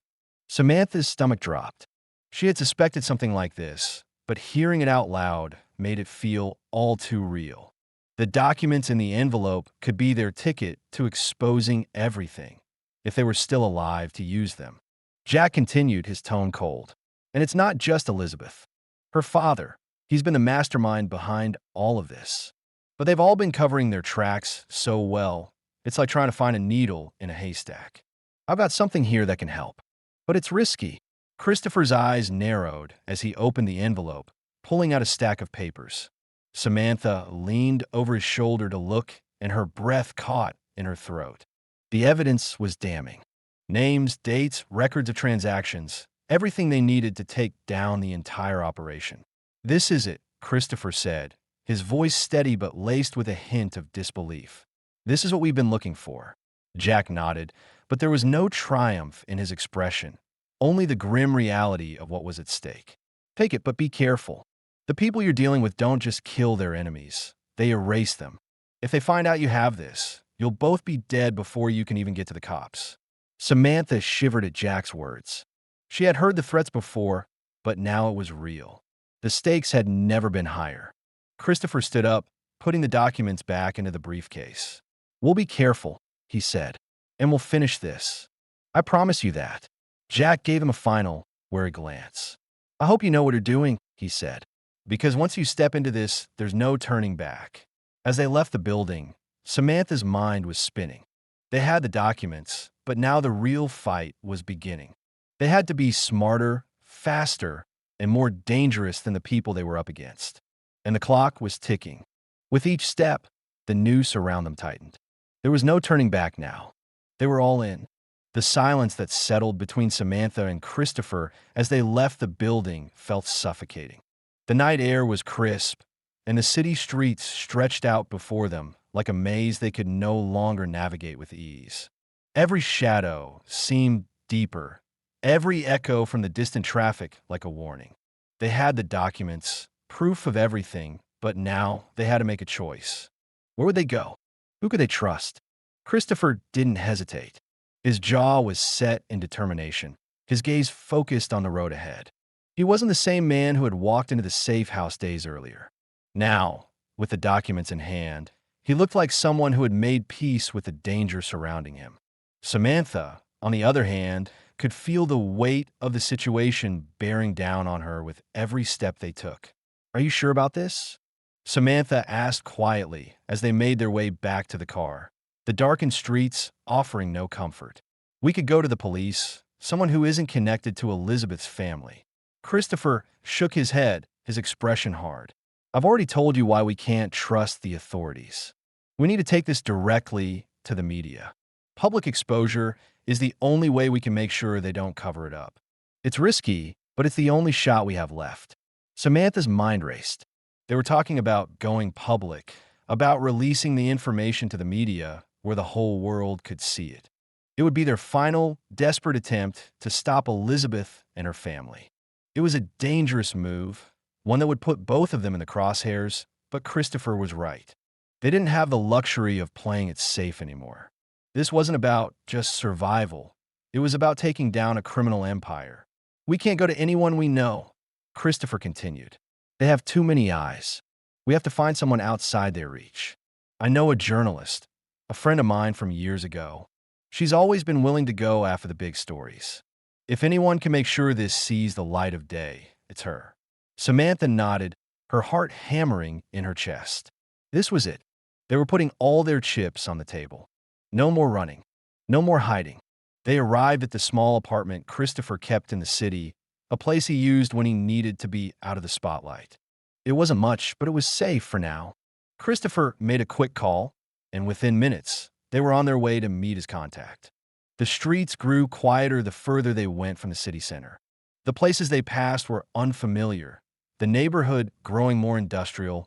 Samantha's stomach dropped. She had suspected something like this, but hearing it out loud made it feel all too real. The documents in the envelope could be their ticket to exposing everything, if they were still alive to use them. Jack continued, his tone cold. "And it's not just Elizabeth. Her father, he's been the mastermind behind all of this. But they've all been covering their tracks so well, it's like trying to find a needle in a haystack. I've got something here that can help. But it's risky." Christopher's eyes narrowed as he opened the envelope, pulling out a stack of papers. Samantha leaned over his shoulder to look, and her breath caught in her throat. The evidence was damning. Names, dates, records of transactions, everything they needed to take down the entire operation. "This is it," Christopher said, his voice steady but laced with a hint of disbelief. "This is what we've been looking for." Jack nodded, but there was no triumph in his expression, only the grim reality of what was at stake. "Take it, but be careful. The people you're dealing with don't just kill their enemies, they erase them. If they find out you have this, you'll both be dead before you can even get to the cops." Samantha shivered at Jack's words. She had heard the threats before, but now it was real. The stakes had never been higher. Christopher stood up, putting the documents back into the briefcase. "We'll be careful," he said, "and we'll finish this. I promise you that." Jack gave him a final, wary glance. "I hope you know what you're doing," he said, "because once you step into this, there's no turning back." As they left the building, Samantha's mind was spinning. They had the documents, but now the real fight was beginning. They had to be smarter, faster, and more dangerous than the people they were up against. And the clock was ticking. With each step, the noose around them tightened. There was no turning back now. They were all in. The silence that settled between Samantha and Christopher as they left the building felt suffocating. The night air was crisp, and the city streets stretched out before them like a maze they could no longer navigate with ease. Every shadow seemed deeper, every echo from the distant traffic like a warning. They had the documents, proof of everything, but now they had to make a choice. Where would they go? Who could they trust? Christopher didn't hesitate. His jaw was set in determination, his gaze focused on the road ahead. He wasn't the same man who had walked into the safe house days earlier. Now, with the documents in hand, he looked like someone who had made peace with the danger surrounding him. Samantha, on the other hand, could feel the weight of the situation bearing down on her with every step they took. "Are you sure about this?" Samantha asked quietly as they made their way back to the car, the darkened streets offering no comfort. "We could go to the police, someone who isn't connected to Elizabeth's family." Christopher shook his head, his expression hard. "I've already told you why we can't trust the authorities. We need to take this directly to the media. Public exposure is the only way we can make sure they don't cover it up. It's risky, but it's the only shot we have left." Samantha's mind raced. They were talking about going public, about releasing the information to the media where the whole world could see it. It would be their final, desperate attempt to stop Elizabeth and her family. It was a dangerous move, one that would put both of them in the crosshairs, but Christopher was right. They didn't have the luxury of playing it safe anymore. This wasn't about just survival. It was about taking down a criminal empire. "We can't go to anyone we know," Christopher continued. "They have too many eyes. We have to find someone outside their reach. I know a journalist, a friend of mine from years ago. She's always been willing to go after the big stories. If anyone can make sure this sees the light of day, it's her." Samantha nodded, her heart hammering in her chest. This was it. They were putting all their chips on the table. No more running. No more hiding. They arrived at the small apartment Christopher kept in the city, a place he used when he needed to be out of the spotlight. It wasn't much, but it was safe for now. Christopher made a quick call, and within minutes, they were on their way to meet his contact. The streets grew quieter the further they went from the city center. The places they passed were unfamiliar, the neighborhood growing more industrial,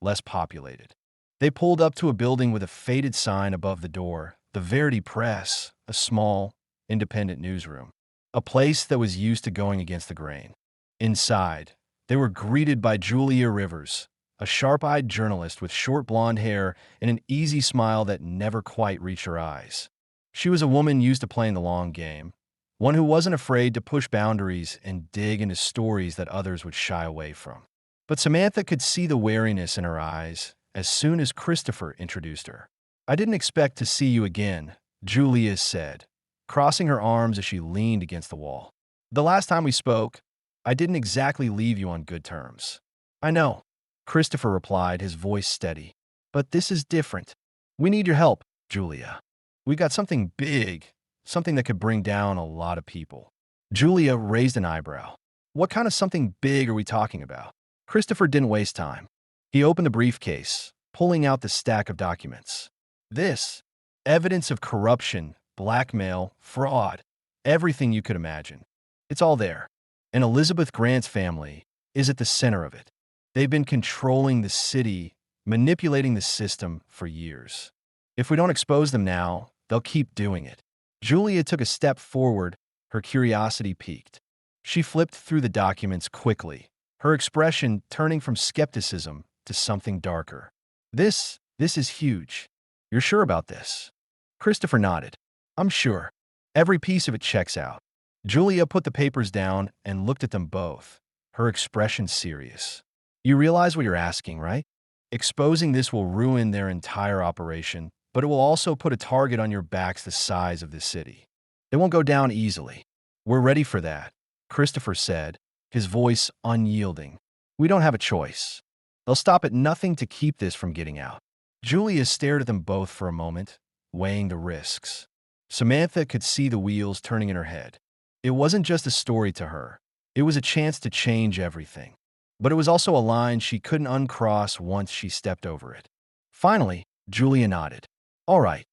less populated. They pulled up to a building with a faded sign above the door, the Verity Press, a small, independent newsroom, a place that was used to going against the grain. Inside, they were greeted by Julia Rivers, a sharp-eyed journalist with short blonde hair and an easy smile that never quite reached her eyes. She was a woman used to playing the long game, one who wasn't afraid to push boundaries and dig into stories that others would shy away from. But Samantha could see the wariness in her eyes as soon as Christopher introduced her. "I didn't expect to see you again," Julia said, crossing her arms as she leaned against the wall. "The last time we spoke, I didn't exactly leave you on good terms." "I know," Christopher replied, his voice steady. "But this is different. We need your help, Julia. We got something big, something that could bring down a lot of people." Julia raised an eyebrow. "What kind of something big are we talking about?" Christopher didn't waste time. He opened the briefcase, pulling out the stack of documents. This, evidence of corruption, blackmail, fraud, everything you could imagine. It's all there. And Elizabeth Grant's family is at the center of it. They've been controlling the city, manipulating the system for years. If we don't expose them now, they'll keep doing it. Julia took a step forward, her curiosity piqued. She flipped through the documents quickly, her expression turning from skepticism to something darker. This is huge. You're sure about this?" Christopher nodded. "I'm sure. Every piece of it checks out." Julia put the papers down and looked at them both, her expression serious. "You realize what you're asking, right? Exposing this will ruin their entire operation, but it will also put a target on your backs the size of this city. It won't go down easily. We're ready for that," Christopher said, his voice unyielding. "We don't have a choice. They'll stop at nothing to keep this from getting out." Julia stared at them both for a moment, weighing the risks. Samantha could see the wheels turning in her head. It wasn't just a story to her. It was a chance to change everything. But it was also a line she couldn't uncross once she stepped over it. Finally, Julia nodded. "All right,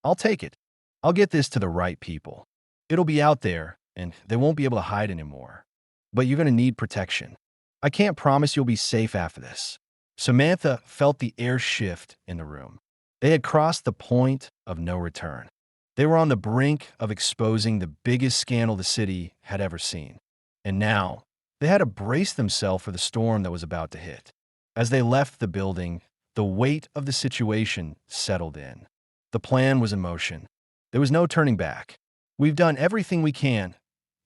I'll take it. I'll get this to the right people. It'll be out there, and they won't be able to hide anymore. But you're going to need protection. I can't promise you'll be safe after this." Samantha felt the air shift in the room. They had crossed the point of no return. They were on the brink of exposing the biggest scandal the city had ever seen. And now, they had to brace themselves for the storm that was about to hit. As they left the building, the weight of the situation settled in. The plan was in motion. There was no turning back. "We've done everything we can,"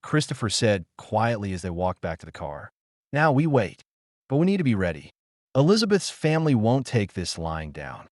Christopher said quietly as they walked back to the car. "Now we wait. But we need to be ready. Elizabeth's family won't take this lying down."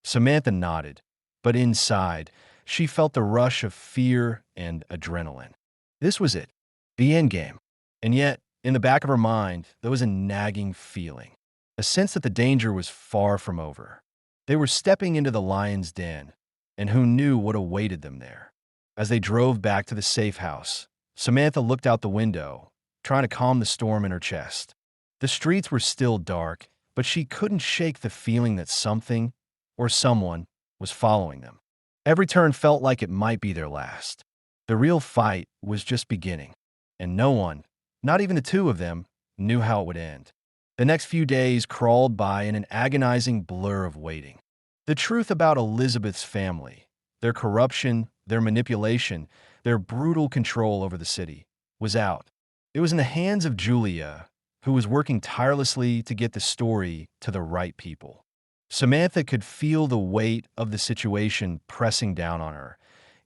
Samantha nodded, but inside, she felt the rush of fear and adrenaline. This was it, the endgame. And yet, in the back of her mind, there was a nagging feeling, a sense that the danger was far from over. They were stepping into the lion's den, and who knew what awaited them there. As they drove back to the safe house, Samantha looked out the window, trying to calm the storm in her chest. The streets were still dark, but she couldn't shake the feeling that something, or someone, was following them. Every turn felt like it might be their last. The real fight was just beginning, and no one, not even the two of them, knew how it would end. The next few days crawled by in an agonizing blur of waiting. The truth about Elizabeth's family, their corruption, their manipulation, their brutal control over the city, was out. It was in the hands of Julia, who was working tirelessly to get the story to the right people. Samantha could feel the weight of the situation pressing down on her,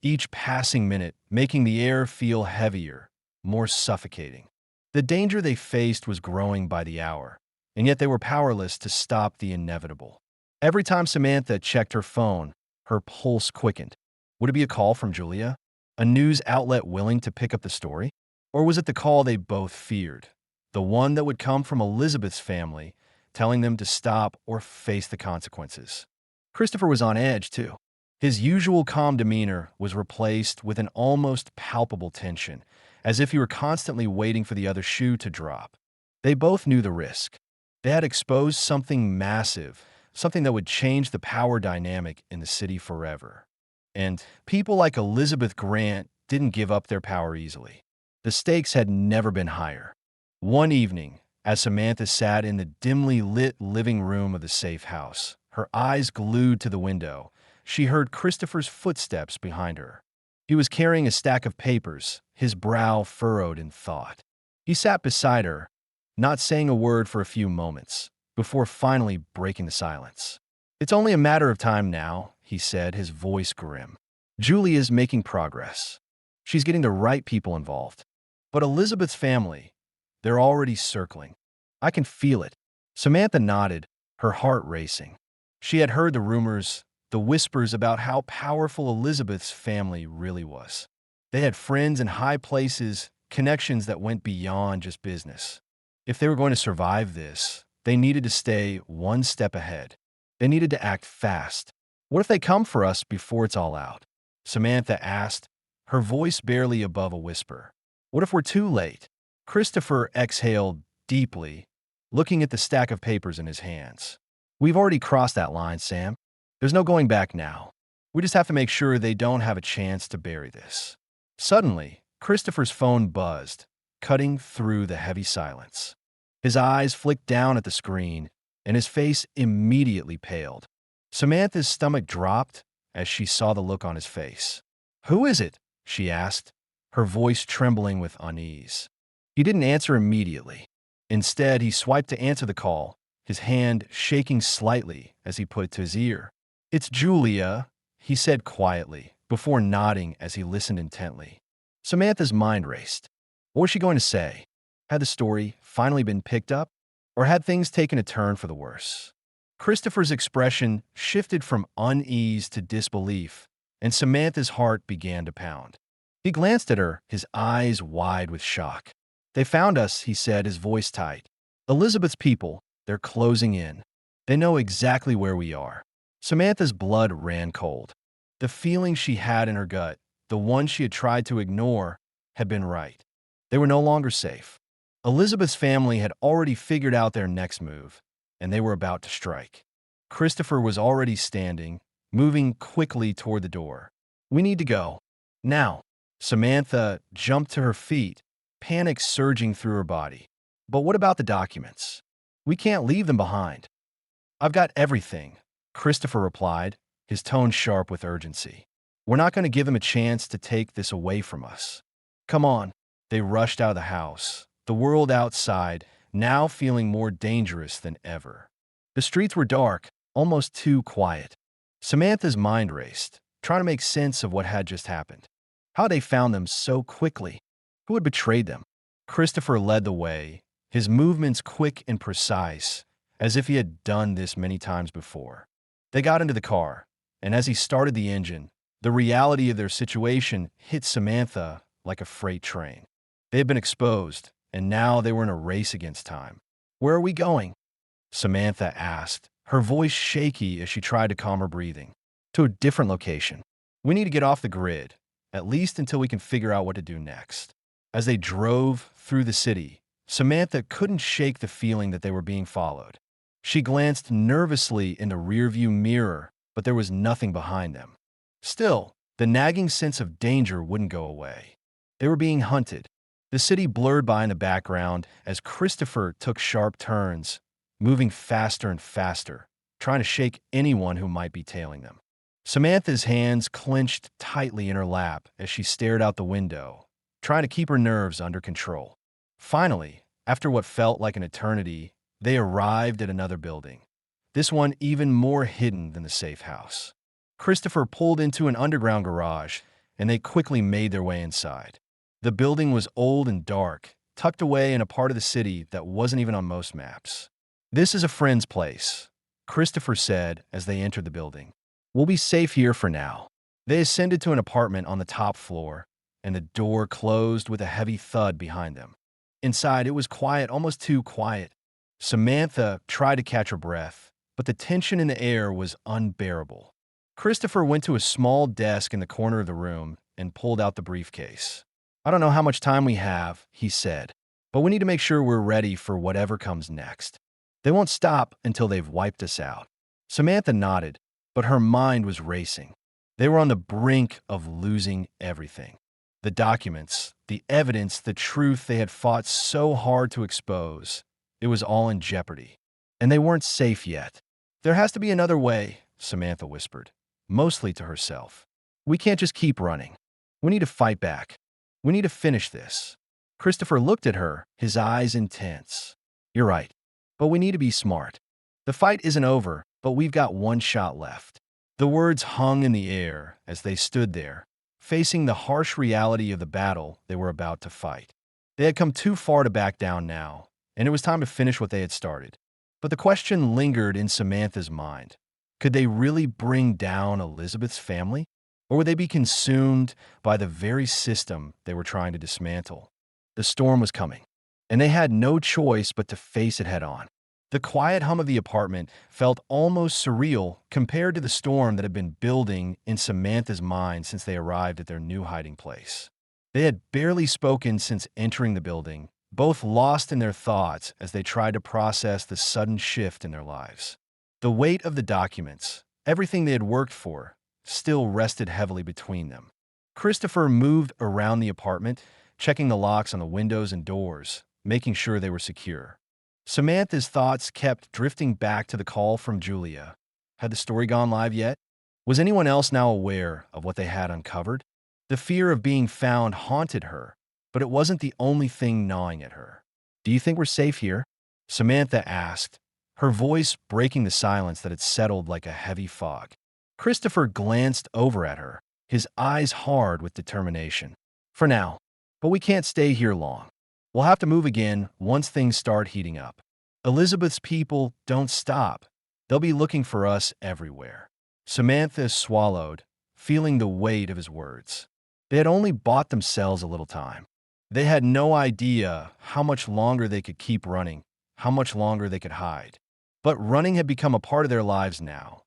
each passing minute making the air feel heavier, more suffocating. The danger they faced was growing by the hour, and yet they were powerless to stop the inevitable. Every time Samantha checked her phone, her pulse quickened. Would it be a call from Julia? A news outlet willing to pick up the story? Or was it the call they both feared? The one that would come from Elizabeth's family, telling them to stop or face the consequences. Christopher was on edge, too. His usual calm demeanor was replaced with an almost palpable tension, as if he were constantly waiting for the other shoe to drop. They both knew the risk. They had exposed something massive, something that would change the power dynamic in the city forever. And people like Elizabeth Grant didn't give up their power easily. The stakes had never been higher. One evening, as Samantha sat in the dimly lit living room of the safe house, her eyes glued to the window, she heard Christopher's footsteps behind her. He was carrying a stack of papers, his brow furrowed in thought. He sat beside her, not saying a word for a few moments, before finally breaking the silence. "It's only a matter of time now," he said, his voice grim. "Julia's making progress. She's getting the right people involved. But Elizabeth's family, they're already circling. I can feel it." Samantha nodded, her heart racing. She had heard the rumors, the whispers about how powerful Elizabeth's family really was. They had friends in high places, connections that went beyond just business. If they were going to survive this, they needed to stay one step ahead. They needed to act fast. "What if they come for us before it's all out?" Samantha asked, her voice barely above a whisper. "What if we're too late?" Christopher exhaled deeply, looking at the stack of papers in his hands. "We've already crossed that line, Sam. There's no going back now. We just have to make sure they don't have a chance to bury this." Suddenly, Christopher's phone buzzed, cutting through the heavy silence. His eyes flicked down at the screen, and his face immediately paled. Samantha's stomach dropped as she saw the look on his face. "Who is it?" she asked, her voice trembling with unease. He didn't answer immediately. Instead, he swiped to answer the call, his hand shaking slightly as he put it to his ear. "It's Julia," he said quietly, before nodding as he listened intently. Samantha's mind raced. What was she going to say? Had the story finally been picked up? Or had things taken a turn for the worse? Christopher's expression shifted from unease to disbelief, and Samantha's heart began to pound. He glanced at her, his eyes wide with shock. "They found us," he said, his voice tight. "Elizabeth's people, they're closing in. They know exactly where we are." Samantha's blood ran cold. The feeling she had in her gut, the one she had tried to ignore, had been right. They were no longer safe. Elizabeth's family had already figured out their next move, and they were about to strike. Christopher was already standing, moving quickly toward the door. "We need to go. Now." Samantha jumped to her feet, panic surging through her body. "But what about the documents? We can't leave them behind." "I've got everything," Christopher replied, his tone sharp with urgency. "We're not going to give them a chance to take this away from us. Come on." They rushed out of the house, the world outside now feeling more dangerous than ever. The streets were dark, almost too quiet. Samantha's mind raced, trying to make sense of what had just happened. How had they found them so quickly? Who had betrayed them? Christopher led the way, his movements quick and precise, as if he had done this many times before. They got into the car, and as he started the engine, the reality of their situation hit Samantha like a freight train. They had been exposed, and now they were in a race against time. "Where are we going?" Samantha asked, her voice shaky as she tried to calm her breathing. "To a different location. We need to get off the grid, at least until we can figure out what to do next." As they drove through the city, Samantha couldn't shake the feeling that they were being followed. She glanced nervously in the rearview mirror, but there was nothing behind them. Still, the nagging sense of danger wouldn't go away. They were being hunted. The city blurred by in the background as Christopher took sharp turns, moving faster and faster, trying to shake anyone who might be tailing them. Samantha's hands clenched tightly in her lap as she stared out the window, trying to keep her nerves under control. Finally, after what felt like an eternity, they arrived at another building, this one even more hidden than the safe house. Christopher pulled into an underground garage, and they quickly made their way inside. The building was old and dark, tucked away in a part of the city that wasn't even on most maps. "This is a friend's place," Christopher said as they entered the building. "We'll be safe here for now." They ascended to an apartment on the top floor, and the door closed with a heavy thud behind them. Inside, it was quiet, almost too quiet. Samantha tried to catch her breath, but the tension in the air was unbearable. Christopher went to a small desk in the corner of the room and pulled out the briefcase. I don't know how much time we have, he said, but we need to make sure we're ready for whatever comes next. They won't stop until they've wiped us out. Samantha nodded, but her mind was racing. They were on the brink of losing everything. The documents, the evidence, the truth they had fought so hard to expose. It was all in jeopardy. And they weren't safe yet. There has to be another way, Samantha whispered, mostly to herself. We can't just keep running. We need to fight back. We need to finish this. Christopher looked at her, his eyes intense. You're right, but we need to be smart. The fight isn't over, but we've got one shot left. The words hung in the air as they stood there, facing the harsh reality of the battle they were about to fight. They had come too far to back down now, and it was time to finish what they had started. But the question lingered in Samantha's mind. Could they really bring down Elizabeth's family? Or would they be consumed by the very system they were trying to dismantle? The storm was coming, and they had no choice but to face it head on. The quiet hum of the apartment felt almost surreal compared to the storm that had been building in Samantha's mind since they arrived at their new hiding place. They had barely spoken since entering the building, both lost in their thoughts as they tried to process the sudden shift in their lives. The weight of the documents, everything they had worked for, still rested heavily between them. Christopher moved around the apartment, checking the locks on the windows and doors, making sure they were secure. Samantha's thoughts kept drifting back to the call from Julia. Had the story gone live yet? Was anyone else now aware of what they had uncovered? The fear of being found haunted her, but it wasn't the only thing gnawing at her. Do you think we're safe here? Samantha asked, her voice breaking the silence that had settled like a heavy fog. Christopher glanced over at her, his eyes hard with determination. For now, but we can't stay here long. We'll have to move again once things start heating up. Elizabeth's people don't stop. They'll be looking for us everywhere. Samantha swallowed, feeling the weight of his words. They had only bought themselves a little time. They had no idea how much longer they could keep running, how much longer they could hide. But running had become a part of their lives now.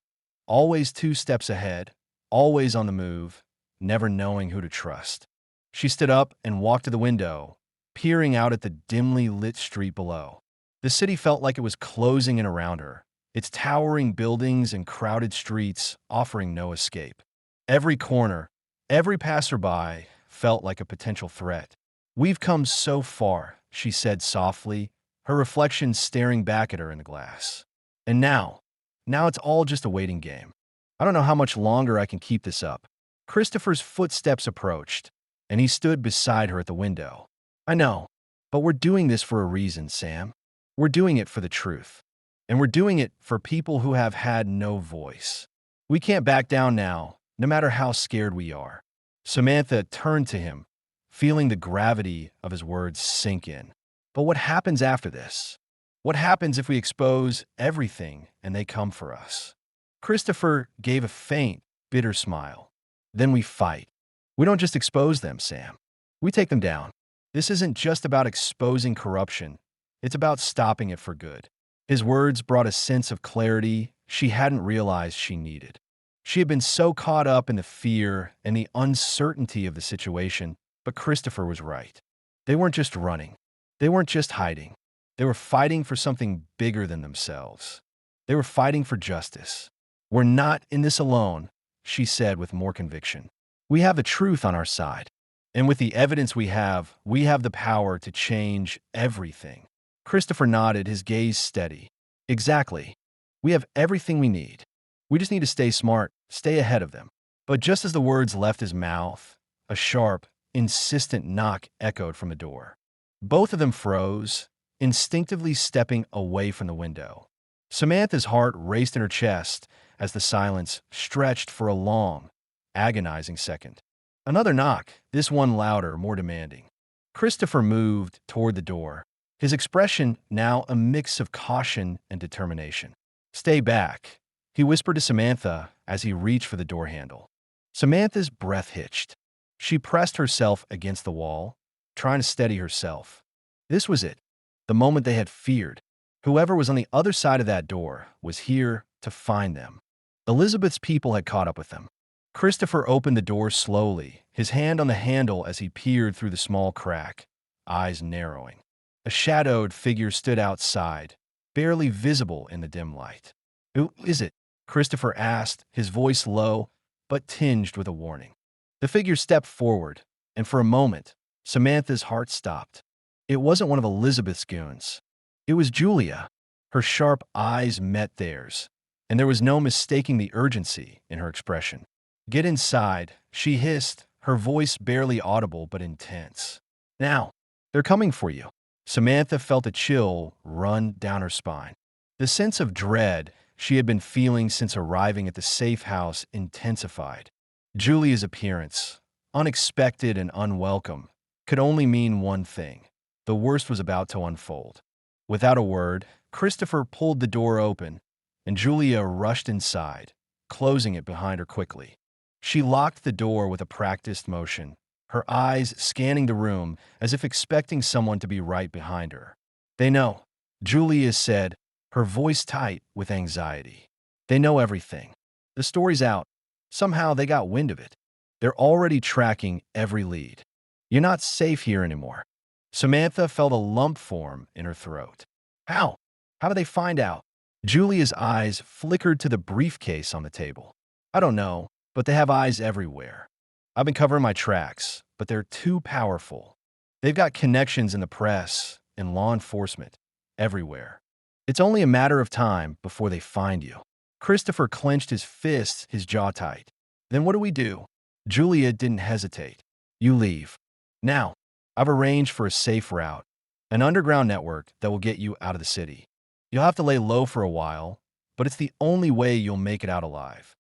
Always 2 steps ahead, always on the move, never knowing who to trust. She stood up and walked to the window, peering out at the dimly lit street below. The city felt like it was closing in around her, its towering buildings and crowded streets offering no escape. Every corner, every passerby felt like a potential threat. We've come so far, she said softly, her reflection staring back at her in the glass. And now it's all just a waiting game. I don't know how much longer I can keep this up. Christopher's footsteps approached, and he stood beside her at the window. I know, but we're doing this for a reason, Sam. We're doing it for the truth. And we're doing it for people who have had no voice. We can't back down now, no matter how scared we are. Samantha turned to him, feeling the gravity of his words sink in. But what happens after this? What happens if we expose everything and they come for us? Christopher gave a faint, bitter smile. Then we fight. We don't just expose them, Sam. We take them down. This isn't just about exposing corruption. It's about stopping it for good. His words brought a sense of clarity she hadn't realized she needed. She had been so caught up in the fear and the uncertainty of the situation, but Christopher was right. They weren't just running. They weren't just hiding. They were fighting for something bigger than themselves. They were fighting for justice. We're not in this alone, she said with more conviction. We have the truth on our side. And with the evidence we have the power to change everything. Christopher nodded, his gaze steady. Exactly. We have everything we need. We just need to stay smart, stay ahead of them. But just as the words left his mouth, a sharp, insistent knock echoed from the door. Both of them froze, instinctively stepping away from the window. Samantha's heart raced in her chest as the silence stretched for a long, agonizing second. Another knock, this one louder, more demanding. Christopher moved toward the door, his expression now a mix of caution and determination. Stay back, he whispered to Samantha as he reached for the door handle. Samantha's breath hitched. She pressed herself against the wall, trying to steady herself. This was it, the moment they had feared. Whoever was on the other side of that door was here to find them. Elizabeth's people had caught up with them. Christopher opened the door slowly, his hand on the handle as he peered through the small crack, eyes narrowing. A shadowed figure stood outside, barely visible in the dim light. "Who is it?" Christopher asked, his voice low, but tinged with a warning. The figure stepped forward, and for a moment, Samantha's heart stopped. It wasn't one of Elizabeth's goons. It was Julia. Her sharp eyes met theirs, and there was no mistaking the urgency in her expression. "Get inside," she hissed, her voice barely audible but intense. "Now, they're coming for you." Samantha felt a chill run down her spine. The sense of dread she had been feeling since arriving at the safe house intensified. Julia's appearance, unexpected and unwelcome, could only mean one thing. The worst was about to unfold. Without a word, Christopher pulled the door open, and Julia rushed inside, closing it behind her quickly. She locked the door with a practiced motion, her eyes scanning the room as if expecting someone to be right behind her. "They know," Julia said, her voice tight with anxiety. "They know everything. The story's out. Somehow they got wind of it. They're already tracking every lead. You're not safe here anymore." Samantha felt a lump form in her throat. "How? How did they find out?" Julia's eyes flickered to the briefcase on the table. "I don't know, but they have eyes everywhere. I've been covering my tracks, but they're too powerful. They've got connections in the press, in law enforcement, everywhere. It's only a matter of time before they find you." Christopher clenched his fists, his jaw tight. "Then what do we do?" Julia didn't hesitate. "You leave. Now, I've arranged for a safe route, an underground network that will get you out of the city. You'll have to lay low for a while, but it's the only way you'll make it out alive."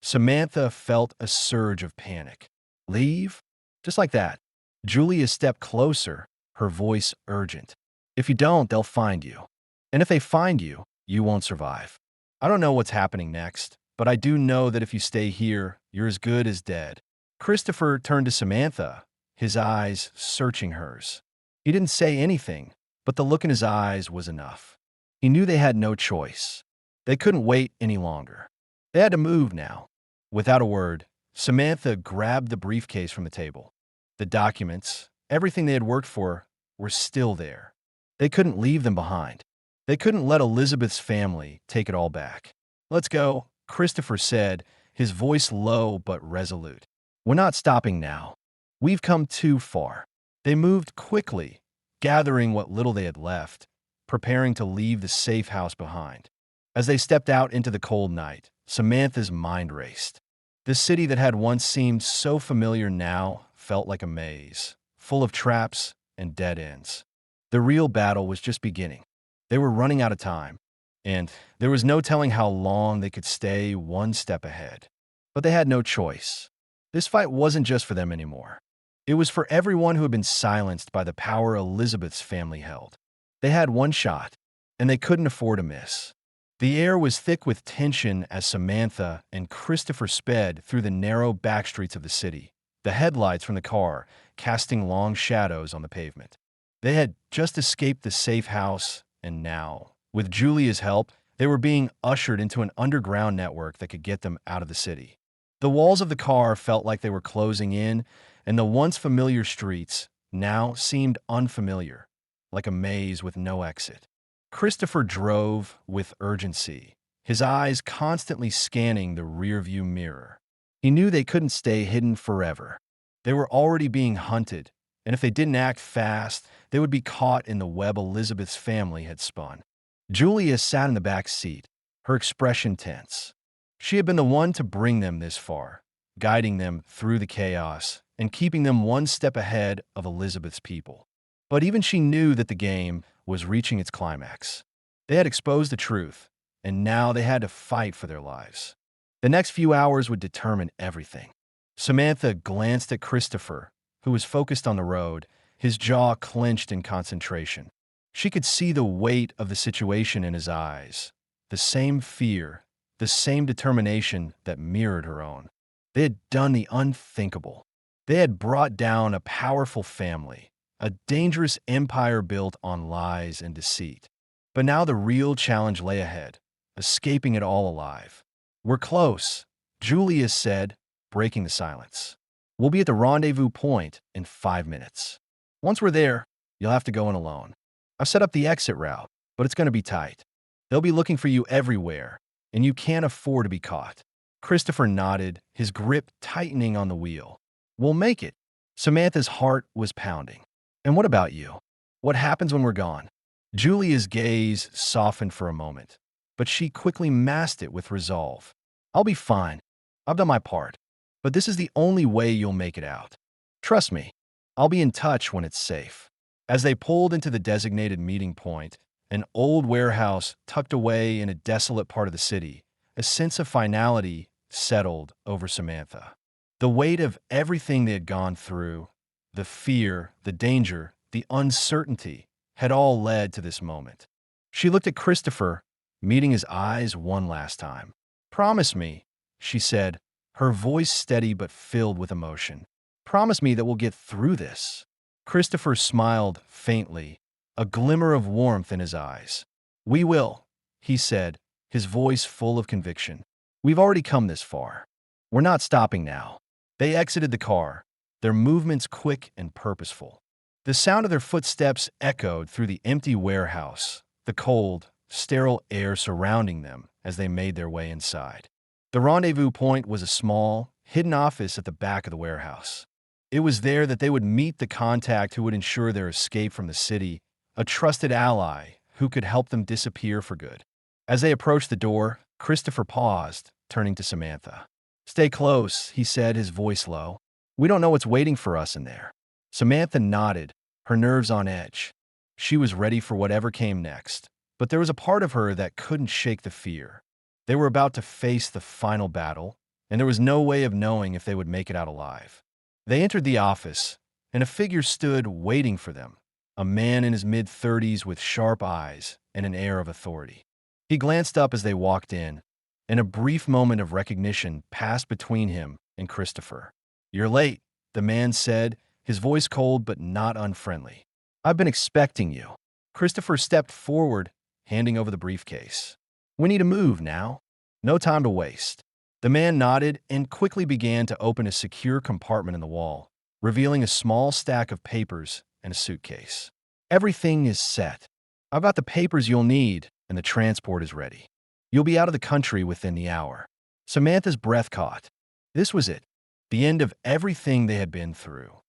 Samantha felt a surge of panic. "Leave?" Just like that, Julia stepped closer, her voice urgent. "If you don't, they'll find you. And if they find you, you won't survive. I don't know what's happening next, but I do know that if you stay here, you're as good as dead." Christopher turned to Samantha, his eyes searching hers. He didn't say anything, but the look in his eyes was enough. He knew they had no choice. They couldn't wait any longer. They had to move now. Without a word, Samantha grabbed the briefcase from the table. The documents, everything they had worked for, were still there. They couldn't leave them behind. They couldn't let Elizabeth's family take it all back. "Let's go," Christopher said, his voice low but resolute. "We're not stopping now. We've come too far." They moved quickly, gathering what little they had left, preparing to leave the safe house behind. As they stepped out into the cold night, Samantha's mind raced. The city that had once seemed so familiar now felt like a maze, full of traps and dead ends. The real battle was just beginning. They were running out of time, and there was no telling how long they could stay one step ahead. But they had no choice. This fight wasn't just for them anymore. It was for everyone who had been silenced by the power Elizabeth's family held. They had one shot, and they couldn't afford to miss. The air was thick with tension as Samantha and Christopher sped through the narrow back streets of the city, the headlights from the car casting long shadows on the pavement. They had just escaped the safe house, and now, with Julia's help, they were being ushered into an underground network that could get them out of the city. The walls of the car felt like they were closing in, and the once familiar streets now seemed unfamiliar, like a maze with no exit. Christopher drove with urgency, his eyes constantly scanning the rearview mirror. He knew they couldn't stay hidden forever. They were already being hunted, and if they didn't act fast, they would be caught in the web Elizabeth's family had spun. Julia sat in the back seat, her expression tense. She had been the one to bring them this far, guiding them through the chaos and keeping them one step ahead of Elizabeth's people. But even she knew that the game was reaching its climax. They had exposed the truth, and now they had to fight for their lives. The next few hours would determine everything. Samantha glanced at Christopher, who was focused on the road, his jaw clenched in concentration. She could see the weight of the situation in his eyes, the same fear, the same determination that mirrored her own. They had done the unthinkable. They had brought down a powerful family, a dangerous empire built on lies and deceit. But now the real challenge lay ahead, escaping it all alive. We're close, Julius said, breaking the silence. We'll be at the rendezvous point in 5 minutes. Once we're there, you'll have to go in alone. I've set up the exit route, but it's going to be tight. They'll be looking for you everywhere, and you can't afford to be caught. Christopher nodded, his grip tightening on the wheel. We'll make it. Samantha's heart was pounding. And what about you? What happens when we're gone? Julia's gaze softened for a moment, but she quickly masked it with resolve. I'll be fine. I've done my part. But this is the only way you'll make it out. Trust me, I'll be in touch when it's safe. As they pulled into the designated meeting point, an old warehouse tucked away in a desolate part of the city, a sense of finality settled over Samantha. The weight of everything they had gone through, the fear, the danger, the uncertainty, had all led to this moment. She looked at Christopher, meeting his eyes one last time. Promise me, she said, her voice steady but filled with emotion. Promise me that we'll get through this. Christopher smiled faintly, a glimmer of warmth in his eyes. We will, he said, his voice full of conviction. We've already come this far. We're not stopping now. They exited the car, their movements quick and purposeful. The sound of their footsteps echoed through the empty warehouse, the cold, sterile air surrounding them as they made their way inside. The rendezvous point was a small, hidden office at the back of the warehouse. It was there that they would meet the contact who would ensure their escape from the city, a trusted ally who could help them disappear for good. As they approached the door, Christopher paused, turning to Samantha. Stay close, he said, his voice low. We don't know what's waiting for us in there. Samantha nodded, her nerves on edge. She was ready for whatever came next, but there was a part of her that couldn't shake the fear. They were about to face the final battle, and there was no way of knowing if they would make it out alive. They entered the office, and a figure stood waiting for them, a man in his mid-30s with sharp eyes and an air of authority. He glanced up as they walked in, and a brief moment of recognition passed between him and Christopher. You're late, the man said, his voice cold but not unfriendly. I've been expecting you. Christopher stepped forward, handing over the briefcase. We need to move now. No time to waste. The man nodded and quickly began to open a secure compartment in the wall, revealing a small stack of papers and a suitcase. Everything is set. I've got the papers you'll need, and the transport is ready. You'll be out of the country within the hour. Samantha's breath caught. This was it, the end of everything they had been through.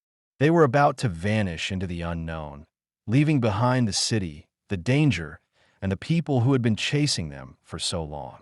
They were about to vanish into the unknown, leaving behind the city, the danger, and the people who had been chasing them for so long.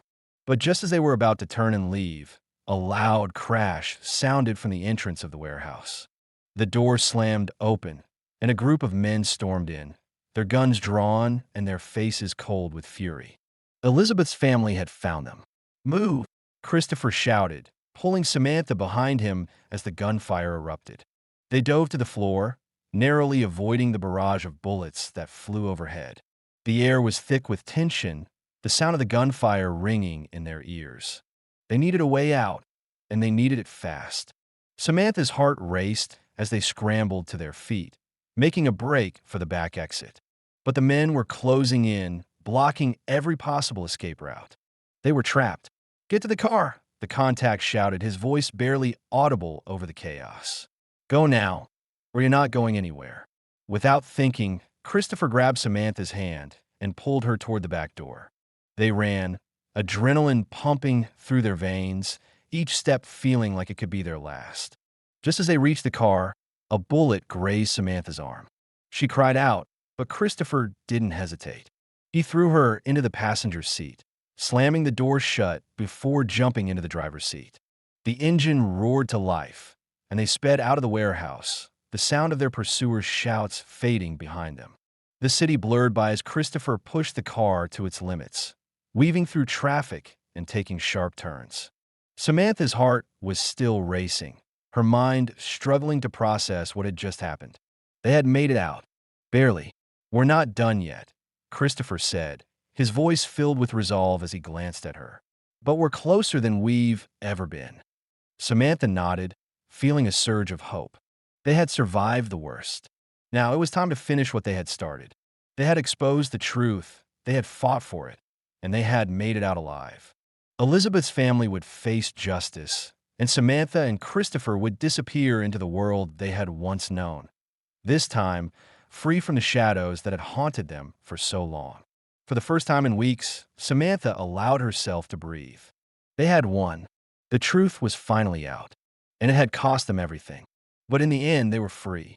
But just as they were about to turn and leave, a loud crash sounded from the entrance of the warehouse. The door slammed open, and a group of men stormed in, their guns drawn and their faces cold with fury. Elizabeth's family had found them. Move, Christopher shouted, pulling Samantha behind him as the gunfire erupted. They dove to the floor, narrowly avoiding the barrage of bullets that flew overhead. The air was thick with tension, the sound of the gunfire ringing in their ears. They needed a way out, and they needed it fast. Samantha's heart raced as they scrambled to their feet, making a break for the back exit. But the men were closing in, blocking every possible escape route. They were trapped. Get to the car, the contact shouted, his voice barely audible over the chaos. Go now, or you're not going anywhere. Without thinking, Christopher grabbed Samantha's hand and pulled her toward the back door. They ran, adrenaline pumping through their veins, each step feeling like it could be their last. Just as they reached the car, a bullet grazed Samantha's arm. She cried out, but Christopher didn't hesitate. He threw her into the passenger seat, slamming the door shut before jumping into the driver's seat. The engine roared to life, and they sped out of the warehouse, the sound of their pursuers' shouts fading behind them. The city blurred by as Christopher pushed the car to its limits, weaving through traffic and taking sharp turns. Samantha's heart was still racing, her mind struggling to process what had just happened. They had made it out. Barely. We're not done yet, Christopher said, his voice filled with resolve as he glanced at her. But we're closer than we've ever been. Samantha nodded, feeling a surge of hope. They had survived the worst. Now it was time to finish what they had started. They had exposed the truth, they had fought for it, and they had made it out alive. Elizabeth's family would face justice, and Samantha and Christopher would disappear into the world they had once known. This time, free from the shadows that had haunted them for so long. For the first time in weeks, Samantha allowed herself to breathe. They had won. The truth was finally out, and it had cost them everything. But in the end, they were free.